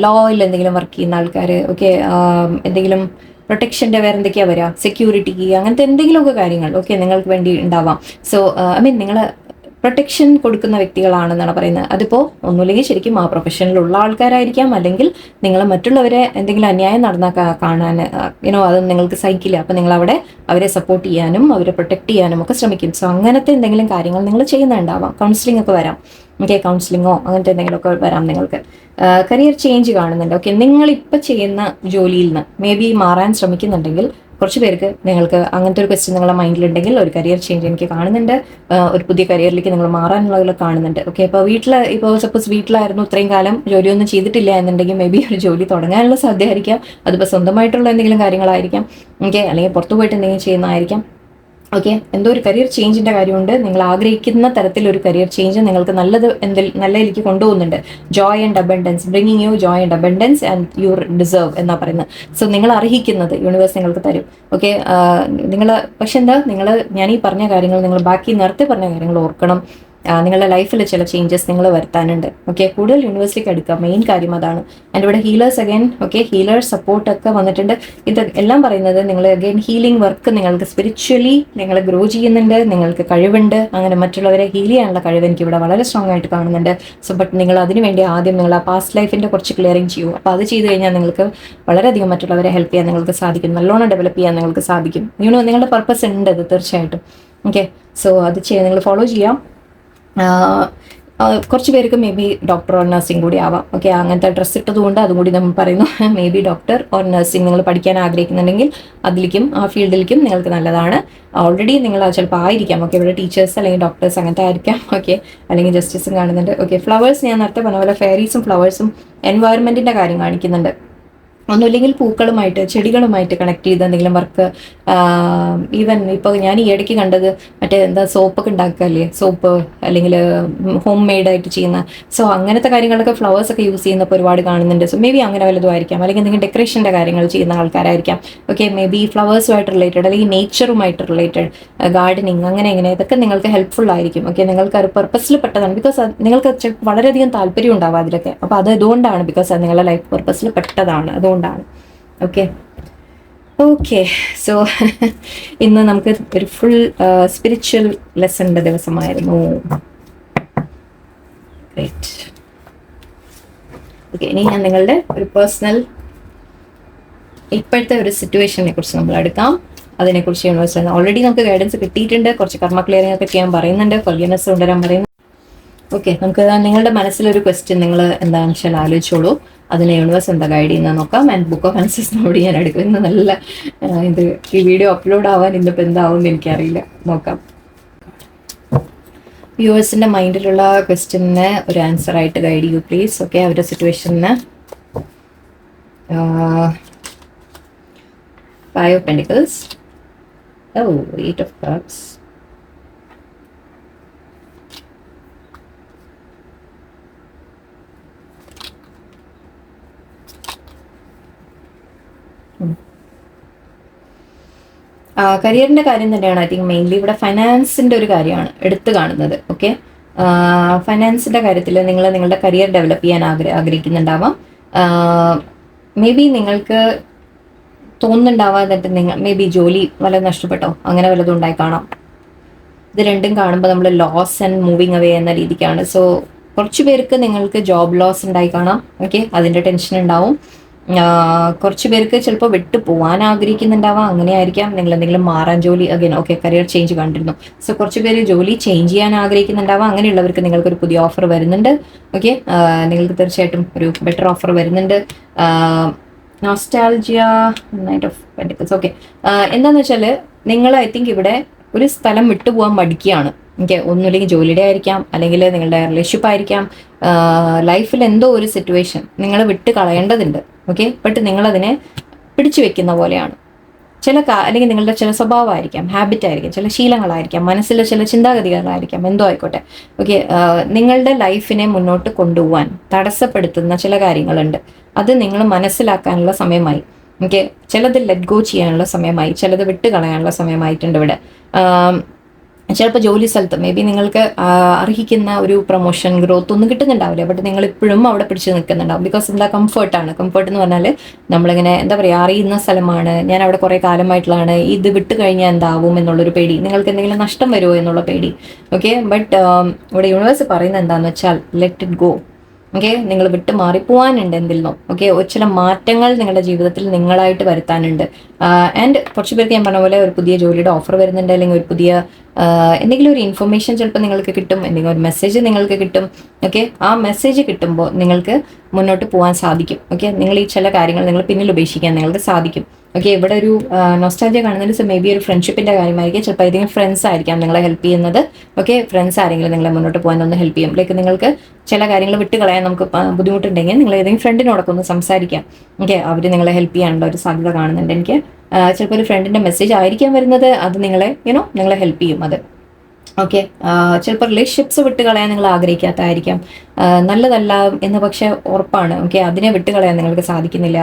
ലോയിൽ എന്തെങ്കിലും വർക്ക് ചെയ്യുന്ന ആൾക്കാർ, ഓക്കെ, എന്തെങ്കിലും പ്രൊട്ടക്ഷൻ്റെ വേറെ എന്തൊക്കെയാണ് വരിക, സെക്യൂരിറ്റിക്ക്, അങ്ങനത്തെ എന്തെങ്കിലുമൊക്കെ കാര്യങ്ങൾ ഓക്കെ നിങ്ങൾക്ക് വേണ്ടി ഉണ്ടാവാം. സോ ഐ മീൻ നിങ്ങൾ പ്രൊട്ടക്ഷൻ കൊടുക്കുന്ന വ്യക്തികളാണെന്നാണ് പറയുന്നത്. അതിപ്പോൾ ഒന്നുമില്ലെങ്കിൽ ശരിക്കും ആ പ്രൊഫഷനിലുള്ള ആൾക്കാരായിരിക്കാം, അല്ലെങ്കിൽ നിങ്ങൾ മറ്റുള്ളവരെ എന്തെങ്കിലും അന്യായം നടന്നാൽ കാണാൻ അതൊന്നും നിങ്ങൾക്ക് സഹിക്കില്ല. അപ്പോൾ നിങ്ങൾ അവിടെ അവരെ സപ്പോർട്ട് ചെയ്യാനും അവരെ പ്രൊട്ടക്ട് ചെയ്യാനും ഒക്കെ ശ്രമിക്കും. സോ അങ്ങനത്തെ എന്തെങ്കിലും കാര്യങ്ങൾ നിങ്ങൾ ചെയ്യുന്നുണ്ടാവാം. കൗൺസിലിംഗ് ഒക്കെ വരാം. ഓക്കെ, കൗൺസിലിങ്ങോ അങ്ങനത്തെ എന്തെങ്കിലുമൊക്കെ വരാം നിങ്ങൾക്ക്. കരിയർ ചേഞ്ച് കാണുന്നുണ്ട്. ഓക്കെ, നിങ്ങളിപ്പോൾ ചെയ്യുന്ന ജോലിയിൽ നിന്ന് മേ ബി മാറാൻ ശ്രമിക്കുന്നുണ്ടെങ്കിൽ കുറച്ച് പേർക്ക് നിങ്ങൾക്ക് അങ്ങനത്തെ ഒരു ക്വസ്റ്റ്യൻ നിങ്ങളുടെ മൈൻഡിലുണ്ടെങ്കിൽ ഒരു കരിയർ ചേഞ്ച് എനിക്ക് കാണുന്നുണ്ട്. ഒരു പുതിയ കരിയറിലേക്ക് നിങ്ങൾ മാറാനുള്ളതിൽ കാണുന്നുണ്ട്. ഓക്കെ, ഇപ്പോൾ സപ്പോസ് വീട്ടിലായിരുന്നു ഇത്രയും കാലം ജോലിയൊന്നും ചെയ്തിട്ടില്ല എന്നുണ്ടെങ്കിൽ മേ ബി ഒരു ജോലി തുടങ്ങാനുള്ള സാധ്യതയായിരിക്കാം. അതിപ്പോൾ സ്വന്തമായിട്ടുള്ള എന്തെങ്കിലും കാര്യങ്ങളായിരിക്കാം. ഓക്കെ, അല്ലെങ്കിൽ പുറത്തു പോയിട്ട് എന്തെങ്കിലും ചെയ്യുന്നതായിരിക്കാം. ഓക്കെ, എന്തോ ഒരു കരിയർ ചേഞ്ചിൻ്റെ കാര്യമുണ്ട്. നിങ്ങൾ ആഗ്രഹിക്കുന്ന തരത്തിലൊരു കരിയർ ചേഞ്ച് നിങ്ങൾക്ക് നല്ലതിലേക്ക് കൊണ്ടുപോകുന്നുണ്ട്. Joy and abundance, bringing you joy and abundance and you deserve എന്നാ പറയുന്നത്. സോ നിങ്ങൾ അർഹിക്കുന്നത് യൂണിവേഴ്സ് നിങ്ങൾക്ക് തരും. ഓക്കെ, നിങ്ങൾ പക്ഷെ എന്താ ഞാൻ ഈ പറഞ്ഞ കാര്യങ്ങൾ നിങ്ങൾ ബാക്കി നേരത്തെ പറഞ്ഞ കാര്യങ്ങൾ ഓർക്കണം. നിങ്ങളുടെ ലൈഫിൽ ചില ചേഞ്ചസ് നിങ്ങൾ വരുത്താനുണ്ട്. ഓക്കെ, കൂടുതൽ യൂണിവേഴ്സിലേക്ക് എടുക്കുക, മെയിൻ കാര്യം അതാണ്. ആൻഡ് ഇവിടെ ഹീലേഴ്സ് അഗൈൻ, ഓക്കെ, ഹീലേഴ്സ് സപ്പോർട്ടൊക്കെ വന്നിട്ടുണ്ട്. ഇത് എല്ലാം പറയുന്നത് നിങ്ങൾ അഗൈൻ ഹീലിംഗ് വർക്ക് നിങ്ങൾക്ക് സ്പിരിച്വലി നിങ്ങൾ ഗ്രോ ചെയ്യുന്നുണ്ട്, നിങ്ങൾക്ക് കഴിവുണ്ട്. അങ്ങനെ മറ്റുള്ളവരെ ഹീൽ ചെയ്യാനുള്ള കഴിവ് എനിക്ക് ഇവിടെ വളരെ സ്ട്രോങ് ആയിട്ട് കാണുന്നുണ്ട്. സോ ബട്ട് നിങ്ങൾ അതിന് വേണ്ടി ആദ്യം നിങ്ങൾ ആ പാസ്റ്റ് ലൈഫിൻ്റെ കുറച്ച് ക്ലിയറിങ് ചെയ്യൂ. അപ്പോൾ അത് ചെയ്ത് കഴിഞ്ഞാൽ നിങ്ങൾക്ക് വളരെയധികം മറ്റുള്ളവരെ ഹെൽപ്പ് ചെയ്യാൻ നിങ്ങൾക്ക് സാധിക്കും, നല്ലോണം ഡെവലപ്പ് ചെയ്യാൻ നിങ്ങൾക്ക് സാധിക്കും. നിങ്ങളുടെ പർപ്പസ് ഉണ്ട് അത് തീർച്ചയായിട്ടും. ഓക്കെ, സോ അത് നിങ്ങൾ ഫോളോ ചെയ്യാം. കുറച്ച് പേർക്ക് may be doctor or nursing കൂടി ആവാം. ഓക്കെ, അങ്ങനത്തെ ഡ്രസ്സ് ഇട്ടതുകൊണ്ട് അതും കൂടി നമ്മൾ പറയുന്നു. May be doctor or nursing നിങ്ങൾ പഠിക്കാൻ ആഗ്രഹിക്കുന്നുണ്ടെങ്കിൽ അതിലേക്കും ആ ഫീൽഡിലേക്കും നിങ്ങൾക്ക് നല്ലതാണ്. ഓൾറെഡി നിങ്ങൾ ചിലപ്പോൾ ആയിരിക്കാം. ഓക്കെ, ഇവിടെ ടീച്ചേഴ്സ് അല്ലെങ്കിൽ ഡോക്ടേഴ്സ് അങ്ങനത്തെ ആയിരിക്കാം. ഓക്കെ, അല്ലെങ്കിൽ ജസ്റ്റിസും കാണുന്നുണ്ട്. ഓക്കെ, ഫ്ലവേഴ്സ് ഞാൻ നേരത്തെ പറഞ്ഞ പോലെ ഫെയറീസും ഫ്ലവേഴ്സും എൻവയറമെൻറ്റിൻ്റെ കാര്യം കാണിക്കുന്നുണ്ട്. ഒന്നുമില്ലെങ്കിൽ പൂക്കളുമായിട്ട് ചെടികളുമായിട്ട് കണക്ട് ചെയ്ത് എന്തെങ്കിലും വർക്ക്. ഈവൻ ഇപ്പോൾ ഞാൻ ഈ ഇടയ്ക്ക് കണ്ടത് മറ്റേ എന്താ സോപ്പൊക്കെ ഉണ്ടാക്കുകയല്ലേ, സോപ്പ് അല്ലെങ്കിൽ ഹോം മെയ്ഡായിട്ട് ചെയ്യുന്ന, സോ അങ്ങനത്തെ കാര്യങ്ങളൊക്കെ ഫ്ലവേഴ്സ് ഒക്കെ യൂസ് ചെയ്യുന്നപ്പോൾ ഒരുപാട് കാണുന്നുണ്ട്. സോ മേ ബി അങ്ങനെ വല്ലതും ആയിരിക്കാം, അല്ലെങ്കിൽ എന്തെങ്കിലും ഡെക്കറേഷൻ്റെ കാര്യങ്ങൾ ചെയ്യുന്ന ആൾക്കാരായിരിക്കാം. ഓക്കെ, മേ ബി ഫ്ലവേഴ്സുമായിട്ട് റിലേറ്റഡ് അല്ലെങ്കിൽ നേച്ചറുമായിട്ട് റിലേറ്റഡ്, ഗാർഡനിങ്, അങ്ങനെ ഇങ്ങനെ ഇതൊക്കെ നിങ്ങൾക്ക് ഹെൽപ്ഫുൾ ആയിരിക്കും. ഓക്കെ, നിങ്ങൾക്ക് ഒരു പർപ്പസിൽ പെട്ടതാണ്. ബിക്കോസ് നിങ്ങൾക്ക് വളരെയധികം താല്പര്യം ഉണ്ടാവും അതിലൊക്കെ. അപ്പോൾ അത് അതുകൊണ്ടാണ്, ബിക്കോസ് അത് നിങ്ങളുടെ ലൈഫ് പർപ്പസിൽ പെട്ടതാണ്, അതുകൊണ്ടാണ്. ഓക്കെ ഓക്കെ സോ ഇന്ന് നമുക്ക് ഒരു ഫുൾ സ്പിരിച്വൽ ലെസണിൻ്റെ ദിവസമായിരുന്നു. ഗ്രേറ്റ്. ഓക്കെ, ഇനി ഞാൻ നിങ്ങളുടെ ഒരു പേഴ്സണൽ ഇപ്പോഴത്തെ ഒരു സിറ്റുവേഷനെ കുറിച്ച് നമ്മൾ എടുക്കാം. അതിനെക്കുറിച്ച് യൂണിവേഴ്സ് ഓൾറെഡി നമുക്ക് ഗൈഡൻസ് കിട്ടിയിട്ടുണ്ട്. കുറച്ച് കർമ്മ ക്ലിയറിംഗ് ഒക്കെ ചെയ്യാൻ പറയുന്നുണ്ട്, ഫർഗിവ്നെസ് കൊണ്ടുവരാൻ പറയുന്നു. ഓക്കെ, നമുക്ക് നിങ്ങളുടെ മനസ്സിലൊരു ക്വസ്റ്റ്യൻ നിങ്ങൾ എന്താണെന്ന് വെച്ചാൽ ആലോചിച്ചോളൂ. അതിനെ യൂണിവേഴ്സ് എന്താ ഗൈഡ് ചെയ്യുന്നത് നോക്കാം. ആൻഡ് ബുക്ക് ഓഫ് ആൻസേഴ്സിനോട് ഞാൻ എടുക്കും. ഇന്ന് നല്ല ഇത് ഈ വീഡിയോ അപ്ലോഡ് ആവാൻ ഇന്നിപ്പോൾ എന്താവും എന്ന് എനിക്കറിയില്ല, നോക്കാം. വ്യൂവേഴ്സിൻ്റെ മൈൻഡിലുള്ള ക്വസ്റ്റ്യന് ഒരു ആൻസർ ആയിട്ട് ഗൈഡ് ചെയ്യൂ പ്ലീസ്. ഓക്കെ, അവരുടെ സിറ്റുവേഷന്. 5 of Pentacles. Oh, 8 of Cups. കരിയറിൻ്റെ കാര്യം തന്നെയാണ് ഐ തിങ്ക് മെയിൻലി ഇവിടെ ഫൈനാൻസിൻ്റെ ഒരു കാര്യമാണ് എടുത്തു കാണുന്നത്. ഓക്കെ, ഫൈനാൻസിൻ്റെ കാര്യത്തിൽ നിങ്ങൾ നിങ്ങളുടെ കരിയർ ഡെവലപ്പ് ചെയ്യാൻ ആഗ്രഹിക്കുന്നുണ്ടാവാം. മേ ബി നിങ്ങൾക്ക് തോന്നുന്നുണ്ടാവാതെ നിങ്ങൾ മേ ബി ജോലി വല്ലതും നഷ്ടപ്പെട്ടോ, അങ്ങനെ വല്ലതും ഉണ്ടായി കാണാം. ഇത് രണ്ടും കാണുമ്പോൾ നമ്മൾ ലോസ് ആൻഡ് മൂവിങ് അവേ എന്ന രീതിക്കാണ്. സോ കുറച്ച് പേർക്ക് നിങ്ങൾക്ക് ജോബ് ലോസ് ഉണ്ടായി കാണാം. ഓക്കെ, അതിൻ്റെ ടെൻഷൻ ഉണ്ടാവും. കുറച്ച് പേർക്ക് ചിലപ്പോൾ വിട്ടു പോകാൻ ആഗ്രഹിക്കുന്നുണ്ടാവാം, അങ്ങനെ ആയിരിക്കാം. നിങ്ങൾ എന്തെങ്കിലും മാറാൻ ജോലി അഗൈൻ ഓക്കെ കരിയർ ചേഞ്ച് കണ്ടിരുന്നു. സോ കുറച്ച് പേര് ജോലി ചേഞ്ച് ചെയ്യാൻ ആഗ്രഹിക്കുന്നുണ്ടാവാം. അങ്ങനെയുള്ളവർക്ക് നിങ്ങൾക്കൊരു പുതിയ ഓഫർ വരുന്നുണ്ട്. ഓക്കെ, നിങ്ങൾക്ക് തീർച്ചയായിട്ടും ഒരു ബെറ്റർ ഓഫർ വരുന്നുണ്ട്. Nostalgia, knight of pentacles. Okay, എന്താണെന്ന് വെച്ചാൽ നിങ്ങൾ ഐ തിങ്ക് ഇവിടെ ഒരു സ്ഥലം വിട്ടുപോകാൻ മടിക്കുകയാണ്. ഓക്കെ, ഒന്നുമില്ലെങ്കിൽ ജോലിയുടെ ആയിരിക്കാം, അല്ലെങ്കിൽ നിങ്ങളുടെ റിലേഷൻഷിപ്പ് ആയിരിക്കാം. ലൈഫിൽ എന്തോ ഒരു സിറ്റുവേഷൻ നിങ്ങൾ വിട്ട് കളയേണ്ടതുണ്ട്. ഓക്കെ, ബട്ട് നിങ്ങളതിനെ പിടിച്ചു വെക്കുന്ന പോലെയാണ്. അല്ലെങ്കിൽ നിങ്ങളുടെ ചില സ്വഭാവമായിരിക്കാം, ഹാബിറ്റ് ആയിരിക്കാം, ചില ശീലങ്ങളായിരിക്കാം, മനസ്സിലെ ചില ചിന്താഗതികളായിരിക്കാം, എന്തോ ആയിക്കോട്ടെ. ഓക്കെ, നിങ്ങളുടെ ലൈഫിനെ മുന്നോട്ട് കൊണ്ടുപോകാൻ തടസ്സപ്പെടുത്തുന്ന ചില കാര്യങ്ങളുണ്ട്. അത് നിങ്ങൾ മനസ്സിലാക്കാനുള്ള സമയമായി. ഓക്കെ, ചിലത് ലെറ്റ് ഗോ ചെയ്യാനുള്ള സമയമായി, ചിലത് വിട്ട് കളയാനുള്ള സമയമായിട്ടുണ്ട് ഇവിടെ. ചിലപ്പോൾ ജോലി സ്ഥലത്ത് മേ ബി നിങ്ങൾക്ക് അർഹിക്കുന്ന ഒരു പ്രൊമോഷൻ ഗ്രോത്ത് ഒന്നും കിട്ടുന്നുണ്ടാവില്ല. ബട്ട് നിങ്ങൾ ഇപ്പോഴും അവിടെ പിടിച്ച് നിൽക്കുന്നുണ്ടാവും. ബിക്കോസ് എന്താ, കംഫർട്ടാണ്. കംഫർട്ട് എന്ന് പറഞ്ഞാൽ നമ്മളിങ്ങനെ എന്താ പറയുക, അറിയുന്ന സ്ഥലമാണ്, ഞാൻ അവിടെ കുറേ കാലമായിട്ടുള്ളതാണ്, ഇത് വിട്ട് കഴിഞ്ഞാൽ എന്താവും എന്നുള്ളൊരു പേടി, നിങ്ങൾക്ക് എന്തെങ്കിലും നഷ്ടം വരുമോ എന്നുള്ള പേടി. ഓക്കെ, ബട്ട് ഇവിടെ യൂണിവേഴ്സ് പറയുന്നത് എന്താണെന്ന് വെച്ചാൽ ലെറ്റ് ഇറ്റ് ഗോ. ഓക്കെ, നിങ്ങൾ വിട്ട് മാറിപ്പോവാനുണ്ട് എന്തിൽ. ഓക്കെ, ചില മാറ്റങ്ങൾ നിങ്ങളുടെ ജീവിതത്തിൽ നിങ്ങളായിട്ട് വരുത്താനുണ്ട്. ആൻഡ് കുറച്ച് പേർക്ക് ഞാൻ പറഞ്ഞ പോലെ ഒരു പുതിയ ജോലിയുടെ ഓഫർ വരുന്നുണ്ട്, അല്ലെങ്കിൽ ഒരു പുതിയ എന്തെങ്കിലും ഒരു ഇൻഫർമേഷൻ ചിലപ്പോൾ നിങ്ങൾക്ക് കിട്ടും, എന്തെങ്കിലും ഒരു മെസ്സേജ് നിങ്ങൾക്ക് കിട്ടും. ഓക്കെ, ആ മെസ്സേജ് കിട്ടുമ്പോൾ നിങ്ങൾക്ക് മുന്നോട്ട് പോകാൻ സാധിക്കും. ഓക്കെ, നിങ്ങൾ ഈ ചില കാര്യങ്ങൾ നിങ്ങൾ പിന്നിൽ ഉപേക്ഷിക്കാൻ നിങ്ങൾക്ക് സാധിക്കും. ഓക്കെ, ഇവിടെ ഒരു നൊസ്റ്റാൾജിയ കാണുന്നത് മേ ബി ഒരു ഫ്രണ്ട്ഷിപ്പിൻ്റെ കാര്യമായിരിക്കും. ചിലപ്പോൾ ഏതെങ്കിലും ഫ്രണ്ട്സ് ആയിരിക്കാം നിങ്ങളെ ഹെൽപ്പ് ചെയ്യുന്നത്. ഓക്കെ, ഫ്രണ്ട്സ് ആരെങ്കിലും നിങ്ങളെ മുന്നോട്ട് പോകാൻ ഒന്ന് ഹെൽപ്പ് ചെയ്യും. ലൈക്ക് നിങ്ങൾക്ക് ചില കാര്യങ്ങൾ വിട്ട് കളയാൻ നമുക്ക് ബുദ്ധിമുട്ടുണ്ടെങ്കിൽ നിങ്ങൾ ഏതെങ്കിലും ഫ്രണ്ടിനോടൊക്കെ ഒന്ന് സംസാരിക്കാം. ഓക്കെ, അവർ നിങ്ങളെ ഹെൽപ്പ് ചെയ്യാനുള്ള ഒരു സാധ്യത കാണുന്നുണ്ട് എനിക്ക്. ചിലപ്പോൾ ഒരു ഫ്രണ്ടിൻ്റെ മെസ്സേജ് ആയിരിക്കാം വരുന്നത്, അത് നിങ്ങളെ നിങ്ങളെ ഹെൽപ്പ് ചെയ്യും അത്. ഓക്കെ, ചിലപ്പോൾ റിലേഷൻഷിപ്സ് വിട്ട് കളയാൻ നിങ്ങൾ ആഗ്രഹിക്കാത്തതായിരിക്കാം, നല്ലതല്ല എന്ന് പക്ഷേ ഉറപ്പാണ്. ഓക്കെ, അതിനെ വിട്ട് കളയാൻ നിങ്ങൾക്ക് സാധിക്കുന്നില്ല.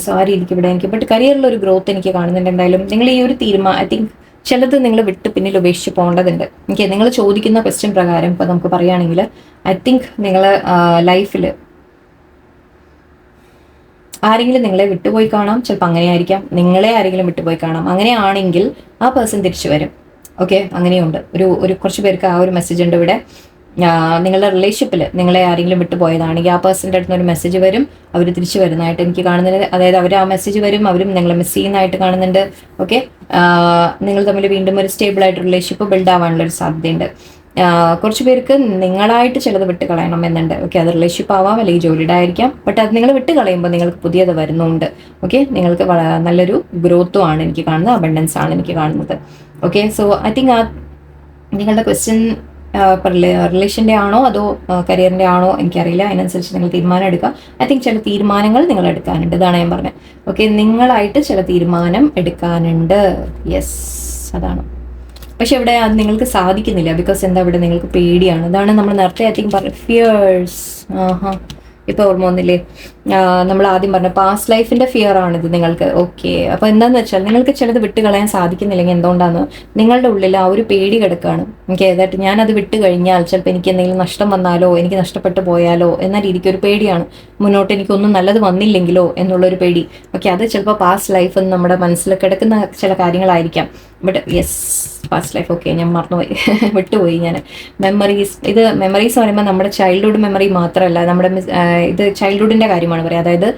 സോ ആ രീതിക്ക് ഇവിടെ എനിക്ക് ബട്ട് കരിയറിലൊരു ഗ്രോത്ത് എനിക്ക് കാണുന്നുണ്ട്. എന്തായാലും നിങ്ങൾ ഈ ഒരു തീരുമാനം ഐ തിങ്ക് ചിലത് നിങ്ങൾ വിട്ട് പിന്നിൽ ഉപേക്ഷിച്ച് പോകേണ്ടതുണ്ട്. ഓക്കെ, നിങ്ങൾ ചോദിക്കുന്ന ക്വസ്റ്റ്യൻ പ്രകാരം ഇപ്പോൾ നമുക്ക് പറയുകയാണെങ്കിൽ ഐ തിങ്ക് നിങ്ങൾ ലൈഫിൽ ആരെങ്കിലും നിങ്ങളെ വിട്ടുപോയി കാണാം. ചിലപ്പോൾ അങ്ങനെ ആയിരിക്കാം, നിങ്ങളെ ആരെങ്കിലും വിട്ടുപോയി കാണാം. അങ്ങനെയാണെങ്കിൽ ആ പേഴ്സൺ തിരിച്ചു വരും. ഓക്കെ, അങ്ങനെയുണ്ട്. ഒരു കുറച്ച് പേർക്ക് ആ ഒരു മെസ്സേജ് ഉണ്ട് ഇവിടെ. നിങ്ങളുടെ റിലേഷൻഷിപ്പിൽ നിങ്ങളെ ആരെങ്കിലും വിട്ടുപോയതാണെങ്കിൽ ആ പേഴ്സൻ്റെ അടുത്ത് ഒരു മെസ്സേജ് വരും, അവർ തിരിച്ചു വരുന്നതായിട്ട് എനിക്ക് കാണുന്നുണ്ട്. അതായത് അവർ ആ മെസ്സേജ് വരും, അവരും നിങ്ങളെ മിസ് ചെയ്യുന്നതായിട്ട് കാണുന്നുണ്ട്. ഓക്കെ, നിങ്ങൾ തമ്മിൽ വീണ്ടും ഒരു സ്റ്റേബിൾ ആയിട്ട് റിലേഷൻഷിപ്പ് ബിൽഡ് ആവാനുള്ളൊരു സാധ്യതയുണ്ട്. കുറച്ച് പേർക്ക് നിങ്ങളായിട്ട് ചിലത് വിട്ട് കളയണം എന്നുണ്ട്. ഓക്കെ, അത് റിലേഷൻഷിപ്പ് ആവാം, അല്ലെങ്കിൽ ജോലിയുടെ ആയിരിക്കാം. ബട്ട് അത് നിങ്ങൾ വിട്ട് കളയുമ്പോൾ നിങ്ങൾക്ക് പുതിയത് വരുന്നുണ്ട്. ഓക്കെ, നിങ്ങൾക്ക് നല്ലൊരു ഗ്രോത്തും ആണ് എനിക്ക് കാണുന്നത്, അബണ്ടൻസ് ആണ് എനിക്ക് കാണുന്നത്. ഓക്കെ, സോ ഐ തിങ്ക് നിങ്ങളുടെ ക്വസ്റ്റ്യൻ റിലേഷൻ്റെ ആണോ അതോ കരിയറിൻ്റെ ആണോ എനിക്കറിയില്ല. അതിനനുസരിച്ച് നിങ്ങൾ തീരുമാനം എടുക്കുക. ഐ തിങ്ക് ചില തീരുമാനങ്ങൾ നിങ്ങൾ എടുക്കാനുണ്ട്, ഇതാണ് ഞാൻ പറഞ്ഞത്. ഓക്കെ, നിങ്ങളായിട്ട് ചില തീരുമാനം എടുക്കാനുണ്ട്. യെസ്, അതാണ്. പക്ഷെ ഇവിടെ അത് നിങ്ങൾക്ക് സാധിക്കുന്നില്ല. ബിക്കോസ് എന്താ, ഇവിടെ നിങ്ങൾക്ക് പേടിയാണ്. ഇതാണ് നമ്മൾ നേരത്തെ ഐ തിങ്ക് പറഞ്ഞ ഫിയേഴ്സ്. ഇപ്പോൾ ഓർമ്മ വന്നില്ലേ, നമ്മൾ ആദ്യം പറഞ്ഞ പാസ്റ്റ് ലൈഫിൻ്റെ ഫിയർ ആണിത് നിങ്ങൾക്ക്. ഓക്കെ, അപ്പോൾ എന്താണെന്ന് വെച്ചാൽ നിങ്ങൾക്ക് ചിലത് വിട്ട് കളയാൻ സാധിക്കുന്നില്ലെങ്കിൽ എന്തുകൊണ്ടാണ്, നിങ്ങളുടെ ഉള്ളിൽ ആ ഒരു പേടി കിടക്കുകയാണ്. ഓക്കെ, അതായിട്ട് ഞാനത് വിട്ട് കഴിഞ്ഞാൽ ചിലപ്പോൾ എനിക്ക് എന്തെങ്കിലും നഷ്ടം വന്നാലോ, എനിക്ക് നഷ്ടപ്പെട്ടു പോയാലോ എന്ന രീതിക്ക് ഒരു പേടിയാണ്. മുന്നോട്ട് എനിക്കൊന്നും നല്ലത് വന്നില്ലെങ്കിലോ എന്നുള്ളൊരു പേടി. ഓക്കെ, അത് ചിലപ്പോൾ പാസ്റ്റ് ലൈഫ് എന്ന് നമ്മുടെ മനസ്സിൽ കിടക്കുന്ന ചില കാര്യങ്ങളായിരിക്കാം. But yes, past life. Okay, ഞാൻ മറന്നുപോയി, വിട്ടുപോയി ഞാൻ. മെമ്മറീസ്, ഇത് മെമ്മറീസ് പറയുമ്പോൾ നമ്മുടെ ചൈൽഡ്ഹുഡ് മെമ്മറി മാത്രമല്ല, നമ്മുടെ ഇത് ചൈൽഡ്ഹുഡിൻ്റെ കാര്യമാണ് പറയുക. അതായത്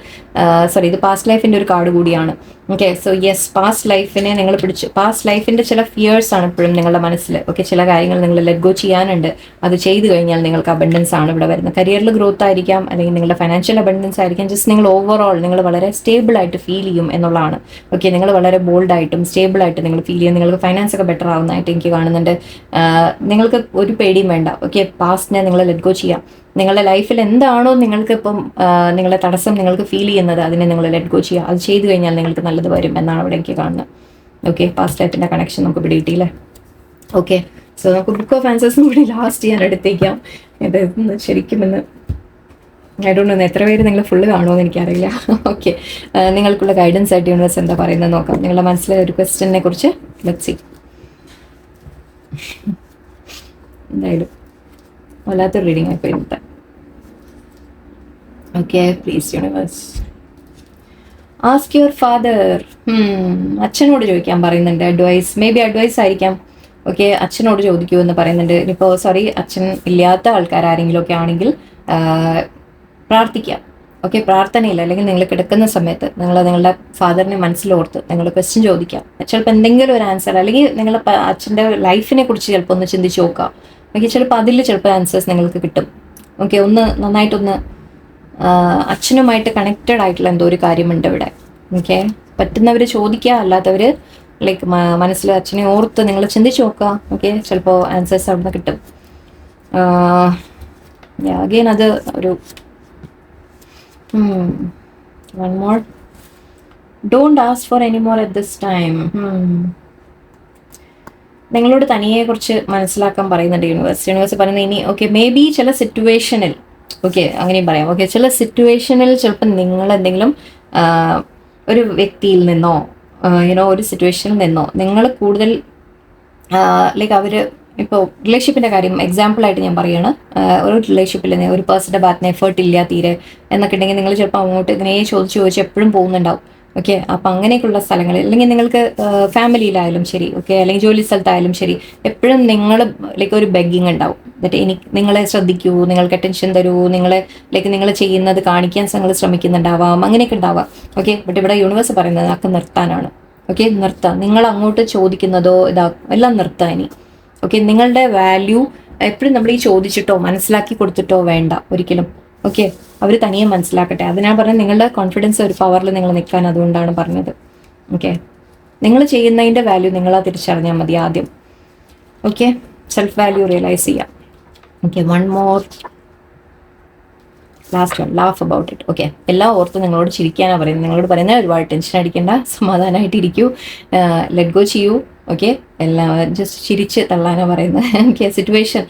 സോറി, ഇത് പാസ്റ്റ് ലൈഫിൻ്റെ ഒരു കാർഡ് കൂടിയാണ്. ഓക്കെ, സോ യെസ്, പാസ്റ്റ് ലൈഫിനെ നിങ്ങൾ പിടിച്ചു. പാസ്റ്റ് ലൈഫിൻ്റെ ചില ഫിയേഴ്സ് ആണ് ഇപ്പോഴും നിങ്ങളുടെ മനസ്സിൽ. ഓക്കെ, ചില കാര്യങ്ങൾ നിങ്ങൾ ലെറ്റ് ഗോ ചെയ്യാനുണ്ട്. അത് ചെയ്തു കഴിഞ്ഞാൽ നിങ്ങൾക്ക് അബണ്ടൻസ് ആണ് ഇവിടെ വരുന്നത്. കരിയറിൽ ഗ്രോത്ത് ആയിരിക്കാം, അല്ലെങ്കിൽ നിങ്ങളുടെ ഫൈനാൻഷ്യൽ അബണ്ടൻസ് ആയിരിക്കാം. ജസ്റ്റ് നിങ്ങൾ ഓവറോൾ നിങ്ങൾ വളരെ സ്റ്റേബിൾ ആയിട്ട് ഫീൽ ചെയ്യും എന്നുള്ളതാണ്. ഓക്കെ, നിങ്ങൾ വളരെ ബോൾഡായിട്ടും സ്റ്റേബിൾ ആയിട്ട് നിങ്ങൾ ഫീൽ ചെയ്യും. നിങ്ങൾക്ക് ഫൈനാൻസ് ഒക്കെ ബെറ്റർ ആവുന്നതായിട്ട് എനിക്ക് കാണുന്നുണ്ട്. നിങ്ങൾക്ക് ഒരു പേടിയും വേണ്ട. ഓക്കെ, പാസ്റ്റിനെ നിങ്ങൾ ലെറ്റ് ഗോ ചെയ്യാം. നിങ്ങളുടെ ലൈഫിൽ എന്താണോ നിങ്ങൾക്ക് ഇപ്പം നിങ്ങളുടെ തടസ്സം നിങ്ങൾക്ക് ഫീൽ ചെയ്യുന്നത്, അതിനെ നിങ്ങൾ ലെറ്റ് ഗോ ചെയ്യുക. അത് ചെയ്തു കഴിഞ്ഞാൽ നിങ്ങൾക്ക് നല്ലത് വരും എന്നാണ് അവിടെ എനിക്ക് കാണുന്നത്. ഓക്കെ, പാസ്റ്റ് ലൈഫിൻ്റെ കണക്ഷൻ നമുക്ക് പിടിയിട്ടില്ലേ. ഓക്കെ, സോ നമുക്ക് ബുക്ക് ഓഫ് ആൻസേഴ്സും കൂടി ലാസ്റ്റ് ചെയ്യാൻ എടുത്തേക്കാം. ഇത് ശരിക്കും ഇന്ന് ഐ ഡോണ്ട് നോ എത്ര പേര് നിങ്ങൾ ഫുള്ള് കാണുമെന്ന് എനിക്കറിയില്ല. ഓക്കെ, നിങ്ങൾക്കുള്ള ഗൈഡൻസ് ആയിട്ട് യൂണിവേഴ്സ് എന്താ പറയുന്നത് നോക്കാം. നിങ്ങളുടെ മനസ്സിലെ ഒരു ക്വസ്റ്റ്യനെ കുറിച്ച് ലെറ്റ്സ് സീ. എന്തായാലും വല്ലാത്തൊരു റീഡിങ് ആയിപ്പോയി ഇന്നത്തെ. Okay, please universe ask your father. അച്ഛനോട് ചോദിക്കാൻ പറയുന്നുണ്ട്. അഡ്വൈസ്, മേ ബി അഡ്വൈസ് ആയിരിക്കാം. ഓക്കെ, അച്ഛനോട് ചോദിക്കൂ എന്ന് പറയുന്നുണ്ട്. ഇപ്പോൾ സോറി, അച്ഛൻ ഇല്ലാത്ത ആൾക്കാർ ആരെങ്കിലും ഒക്കെ ആണെങ്കിൽ പ്രാർത്ഥിക്കാം. ഓക്കെ, പ്രാർത്ഥനയില്ല, അല്ലെങ്കിൽ നിങ്ങൾ കിടക്കുന്ന സമയത്ത് നിങ്ങളുടെ ഫാദറിനെ മനസ്സിലോർത്ത് നിങ്ങൾ ക്വസ്റ്റ്യൻ ചോദിക്കാം. ചിലപ്പോൾ എന്തെങ്കിലും ഒരു ആൻസർ, അല്ലെങ്കിൽ നിങ്ങൾ അച്ഛൻ്റെ ലൈഫിനെ കുറിച്ച് ചിലപ്പോൾ ഒന്ന് ചിന്തിച്ച് നോക്കാം. ഓക്കെ, ചിലപ്പോൾ അതിൽ ചിലപ്പോൾ ആൻസേഴ്സ് നിങ്ങൾക്ക് കിട്ടും. ഓക്കെ, ഒന്ന് നന്നായിട്ടൊന്ന് അച്ഛനുമായിട്ട് കണക്റ്റഡ് ആയിട്ടുള്ള എന്തോ ഒരു കാര്യമുണ്ട് ഇവിടെ. ഓക്കെ, പറ്റുന്നവർ ചോദിക്കുക, അല്ലാത്തവർ ലൈക്ക് മനസ്സിൽ അച്ഛനെ ഓർത്ത് നിങ്ങൾ ചിന്തിച്ച് നോക്കുക. ഓക്കെ, ചിലപ്പോൾ ആൻസേഴ്സ് അവിടെ നിന്ന് കിട്ടും. അഗെയിൻ അത് ഒരു one more. Don't ask for any more at this time. നിങ്ങളോട് തനിയെ കുറിച്ച് മനസ്സിലാക്കാൻ പറയുന്നുണ്ട് യൂണിവേഴ്സ് പറയുന്നത്. ഇനി ഓക്കെ, മേ ബി ചില സിറ്റുവേഷനിൽ, ഓക്കെ അങ്ങനെയും പറയാം. ഓക്കെ, ചില സിറ്റുവേഷനിൽ ചിലപ്പോൾ നിങ്ങൾ എന്തെങ്കിലും ഒരു വ്യക്തിയിൽ നിന്നോ ഒരു സിറ്റുവേഷനിൽ നിന്നോ നിങ്ങൾ കൂടുതൽ ലൈക്ക് അവർ ഇപ്പോൾ റിലേഷൻഷിപ്പിൻ്റെ കാര്യം എക്സാമ്പിളായിട്ട് ഞാൻ പറയുകയാണ്. ഒരു റിലേഷൻഷിപ്പിൽ ഒരു പേഴ്സൻ്റെ ഭാഗത്തിന് എഫേർട്ട് ഇല്ല തീരെ എന്നൊക്കെ ഉണ്ടെങ്കിൽ നിങ്ങൾ ചിലപ്പോൾ അങ്ങോട്ട് ഇങ്ങനെ ചോദിച്ച് എപ്പോഴും പോകുന്നുണ്ടാവും. ഓക്കെ, അപ്പം അങ്ങനെയൊക്കെയുള്ള സ്ഥലങ്ങളിൽ, അല്ലെങ്കിൽ നിങ്ങൾക്ക് ഫാമിലിയിലായാലും ശരി, ഓക്കെ, അല്ലെങ്കിൽ ജോലി സ്ഥലത്തായാലും ശരി, എപ്പോഴും നിങ്ങൾ ലൈക്ക് ഒരു ബെഗ്ഗിങ് ഉണ്ടാവും. എന്നിട്ട് നിങ്ങളെ ശ്രദ്ധിക്കൂ, നിങ്ങൾക്ക് അറ്റൻഷൻ തരൂ, നിങ്ങൾ ചെയ്യുന്നത് കാണിക്കാൻ നിങ്ങൾ ശ്രമിക്കുന്നുണ്ടാവാം, അങ്ങനെയൊക്കെ ഉണ്ടാവാം. ഓക്കെ, ബട്ട് ഇവിടെ യൂണിവേഴ്സ് പറയുന്നത് അതൊക്കെ നിർത്താനാണ്. ഓക്കെ, നിർത്താം. നിങ്ങൾ അങ്ങോട്ട് ചോദിക്കുന്നതോ എല്ലാം നിർത്താം ഇനി. ഓക്കെ, നിങ്ങളുടെ വാല്യൂ എപ്പോഴും നമ്മൾ ഈ ചോദിച്ചിട്ടോ മനസ്സിലാക്കി കൊടുത്തിട്ടോ വേണ്ട ഒരിക്കലും. ഓക്കെ, അവർ തനിയെ മനസ്സിലാക്കട്ടെ. അതിനാ പറഞ്ഞത് നിങ്ങളുടെ കോൺഫിഡൻസ് ഒരു പവറിൽ നിങ്ങൾ നിൽക്കാൻ, അതുകൊണ്ടാണ് പറഞ്ഞത്. ഓക്കെ, നിങ്ങൾ ചെയ്യുന്നതിൻ്റെ വാല്യൂ നിങ്ങളാ തിരിച്ചറിഞ്ഞാൽ മതി ആദ്യം. ഓക്കെ, സെൽഫ് വാല്യൂ റിയലൈസ് ചെയ്യാം. Okay, one more last one, laugh about it. Okay, എല്ലാം ഓർത്ത് നിങ്ങളോട് ചിരിക്കാനാണ് പറയുന്നത്. നിങ്ങളോട് പറയുന്നത് ഒരുപാട് ടെൻഷൻ അടിക്കേണ്ട, സമാധാനമായിട്ട് ഇരിക്കൂ, ലെറ്റ് ഗോ ചെയ്യൂ. ഓക്കെ, എല്ലാം ജസ്റ്റ് ചിരിച്ച് തള്ളാനാണ് പറയുന്നത്. ഓക്കെ, സിറ്റുവേഷൻ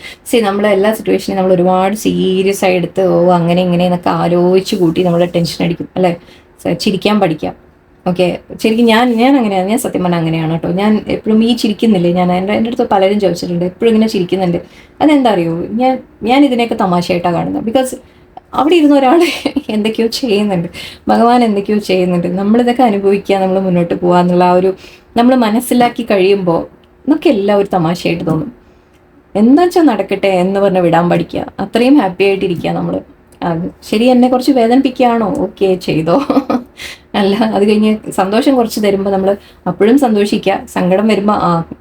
നമ്മൾ എല്ലാ സിറ്റുവേഷനും നമ്മൾ ഒരുപാട് സീരിയസ് ആയി എടുത്ത് അങ്ങനെ ഇങ്ങനെ എന്നൊക്കെ ആലോചിച്ച് കൂട്ടി നമ്മൾ ടെൻഷൻ അടിക്കും അല്ലേ. ചിരിക്കാൻ പഠിക്കാം. ഓക്കെ, ശരിക്കും ഞാൻ അങ്ങനെയാണ്. ഞാൻ സത്യം പറഞ്ഞാൽ അങ്ങനെയാണ് കേട്ടോ. ഞാൻ എപ്പോഴും ഈ ചിരിക്കുന്നില്ലേ, എൻ്റെ അടുത്ത് പലരും ചോദിച്ചിട്ടുണ്ട് എപ്പോഴും ഇങ്ങനെ ചിരിക്കുന്നുണ്ട്. അതെന്താ അറിയോ, ഞാൻ ഇതിനെയൊക്കെ തമാശയായിട്ടാണ് കാണുന്നത്. ബിക്കോസ് അവിടെ ഇരുന്ന ഒരാൾ എന്തൊക്കെയോ ചെയ്യുന്നുണ്ട്, ഭഗവാൻ എന്തൊക്കെയോ ചെയ്യുന്നുണ്ട്. നമ്മളിതൊക്കെ അനുഭവിക്കുക, നമ്മൾ മുന്നോട്ട് പോകുക എന്നുള്ള ആ ഒരു നമ്മൾ മനസ്സിലാക്കി കഴിയുമ്പോൾ നമുക്ക് എല്ലാം ഒരു തമാശയായിട്ട് തോന്നും. എന്താ വെച്ചാൽ നടക്കട്ടെ എന്ന് പറഞ്ഞ് വിടാൻ പഠിക്കുക. അത്രയും ഹാപ്പി ആയിട്ടിരിക്കുക നമ്മൾ. ശരി, എന്നെ കുറച്ച് വേദനിപ്പിക്കുകയാണോ, ഓക്കെ ചെയ്തോ. അല്ല, അത് കഴിഞ്ഞ് സന്തോഷം കുറച്ച് തരുമ്പോൾ നമ്മൾ അപ്പോഴും സന്തോഷിക്കുക. സങ്കടം വരുമ്പോൾ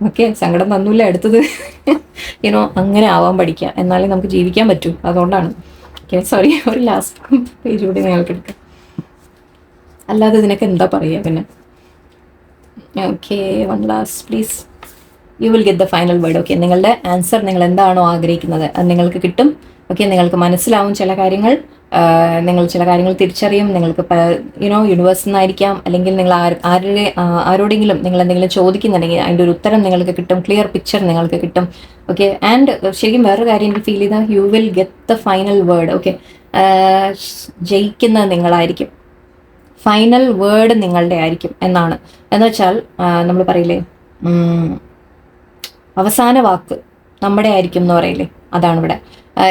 ഓക്കെ സങ്കടം തന്നൂല്ല അടുത്തത് അങ്ങനെ ആവാൻ പഠിക്കുക. എന്നാലേ നമുക്ക് ജീവിക്കാൻ പറ്റൂ. അതുകൊണ്ടാണ്. ഓക്കെ, സോറി, ഒരു ലാസ്റ്റ് പേജ് കൂടി നിങ്ങൾക്ക് എടുക്കാം. അല്ലാതെ ഇതിനൊക്കെ എന്താ പറയുക പിന്നെ. Okay, one last please. You will get the final word. Okay, നിങ്ങളുടെ ആൻസർ നിങ്ങൾ എന്താണോ ആഗ്രഹിക്കുന്നത് അത് നിങ്ങൾക്ക് കിട്ടും. ഓക്കെ, നിങ്ങൾക്ക് മനസ്സിലാവും ചില കാര്യങ്ങൾ, നിങ്ങൾ ചില കാര്യങ്ങൾ തിരിച്ചറിയും. നിങ്ങൾക്ക് യൂണിവേഴ്സിൽ നിന്നായിരിക്കാം, അല്ലെങ്കിൽ നിങ്ങൾ ആരോടെങ്കിലും നിങ്ങൾ എന്തെങ്കിലും ചോദിക്കുന്നുണ്ടെങ്കിൽ അതിൻ്റെ ഒരു ഉത്തരം നിങ്ങൾക്ക് കിട്ടും, ക്ലിയർ പിക്ചർ നിങ്ങൾക്ക് കിട്ടും. ഓക്കെ, ആൻഡ് ശരിക്കും വേറൊരു കാര്യം എനിക്ക് ഫീൽ ചെയ്താൽ you will get the final word. Okay, ജയിക്കുന്നത് നിങ്ങളായിരിക്കും, ഫൈനൽ വേർഡ് നിങ്ങളുടെ ആയിരിക്കും എന്നാണ്. എന്ന് വെച്ചാൽ നമ്മൾ പറയില്ലേ, അവസാന വാക്ക് നമ്മുടെ ആയിരിക്കും എന്ന് പറയില്ലേ, അതാണ് ഇവിടെ.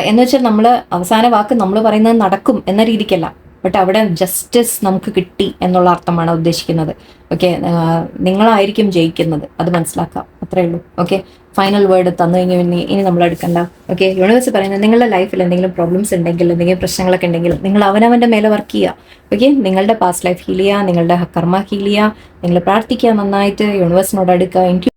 എന്ന് വെച്ചാൽ നമ്മൾ അവസാന വാക്ക് നമ്മൾ പറയുന്നത് നടക്കും എന്ന രീതിക്കല്ല, ബട്ട് അവിടെ ജസ്റ്റിസ് നമുക്ക് കിട്ടി എന്നുള്ള അർത്ഥമാണ് ഉദ്ദേശിക്കുന്നത്. ഓക്കെ, നിങ്ങളായിരിക്കും ജയിക്കുന്നത്, അത് മനസ്സിലാക്കാം, അത്രേ ഉള്ളൂ. ഓക്കെ, ഫൈനൽ വേർഡ് തന്നു കഴിഞ്ഞാൽ ഇനി നമ്മൾ എടുക്കണ്ട. ഓക്കെ, യൂണിവേഴ്സ് പറയുന്നത് നിങ്ങളുടെ ലൈഫിൽ എന്തെങ്കിലും പ്രോബ്ലംസ് ഉണ്ടെങ്കിൽ, എന്തെങ്കിലും പ്രശ്നങ്ങളൊക്കെ ഉണ്ടെങ്കിൽ നിങ്ങൾ അവനവൻ്റെ മേലെ വർക്ക് ചെയ്യുക. ഓക്കെ, നിങ്ങളുടെ പാസ്റ്റ് ലൈഫ് ഹീൽ ചെയ്യുക, നിങ്ങളുടെ കർമ്മ ഹീൽ ചെയ്യുക, നിങ്ങൾ പ്രാർത്ഥിക്കുക, നന്നായിട്ട് യൂണിവേഴ്സിനോട് അടുക്കുക,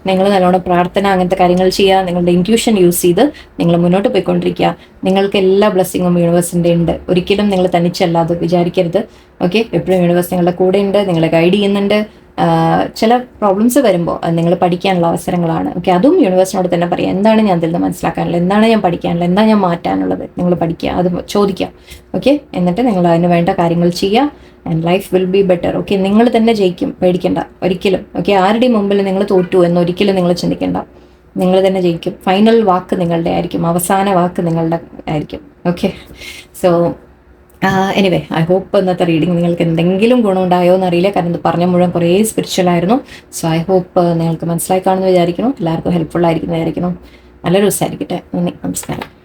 നിങ്ങൾ നല്ലോണം പ്രാർത്ഥന അങ്ങനത്തെ കാര്യങ്ങൾ ചെയ്യുക, നിങ്ങളുടെ ഇൻറ്റ്യൂഷൻ യൂസ് ചെയ്ത് നിങ്ങൾ മുന്നോട്ട് പോയിക്കൊണ്ടിരിക്കുക. നിങ്ങൾക്ക് എല്ലാ ബ്ലെസ്സിങ്ങും യൂണിവേഴ്സിൻ്റെ ഉണ്ട്, ഒരിക്കലും നിങ്ങൾ തനിച്ചല്ല, അത് വിചാരിക്കരുത്. ഓക്കെ, എപ്പോഴും യൂണിവേഴ്സ് നിങ്ങളുടെ കൂടെ ഉണ്ട്, നിങ്ങളെ ഗൈഡ് ചെയ്യുന്നുണ്ട്. ചില പ്രോബ്ലംസ് വരുമ്പോൾ അത് നിങ്ങൾ പഠിക്കാനുള്ള അവസരങ്ങളാണ്. ഓക്കെ, അതും യൂണിവേഴ്സിനോട് തന്നെ പറയാം, എന്താണ് ഞാൻ അതിൽ നിന്ന് മനസ്സിലാക്കാനുള്ളത്, എന്താണ് ഞാൻ പഠിക്കാനുള്ളത്, എന്താണ് ഞാൻ മാറ്റാനുള്ളത്, നിങ്ങൾ പഠിക്കുക, അത് ചോദിക്കുക. ഓക്കെ, എന്നിട്ട് നിങ്ങൾ അതിന് വേണ്ട കാര്യങ്ങൾ ചെയ്യുക, and life will be better. Okay, നിങ്ങൾ തന്നെ ജയിക്കും, പേടിക്കേണ്ട ഒരിക്കലും. ഓക്കെ, ആരുടെയും മുമ്പിൽ നിങ്ങൾ തോറ്റു എന്ന് ഒരിക്കലും നിങ്ങൾ ചിന്തിക്കേണ്ട, നിങ്ങൾ തന്നെ ജയിക്കും. ഫൈനൽ വാക്ക് നിങ്ങളുടെ ആയിരിക്കും, അവസാന വാക്ക് നിങ്ങളുടെ ആയിരിക്കും. Okay, so anyway, I hope ഇന്നത്തെ റീഡിങ് നിങ്ങൾക്ക് എന്തെങ്കിലും ഗുണമുണ്ടായോ എന്നറിയില്ല, കാരണം ഇത് പറഞ്ഞ മുഴുവൻ കുറേ സ്പിരിച്വൽ ആയിരുന്നു. സോ ഐ ഹോപ്പ് നിങ്ങൾക്ക് മനസ്സിലായി കാണുമെന്ന് വിചാരിക്കണം, എല്ലാവർക്കും ഹെൽപ്ഫുൾ ആയിരിക്കും വിചാരിക്കണം. നല്ലൊരു ദിവസമായിരിക്കട്ടെ. നന്ദി, നമസ്കാരം.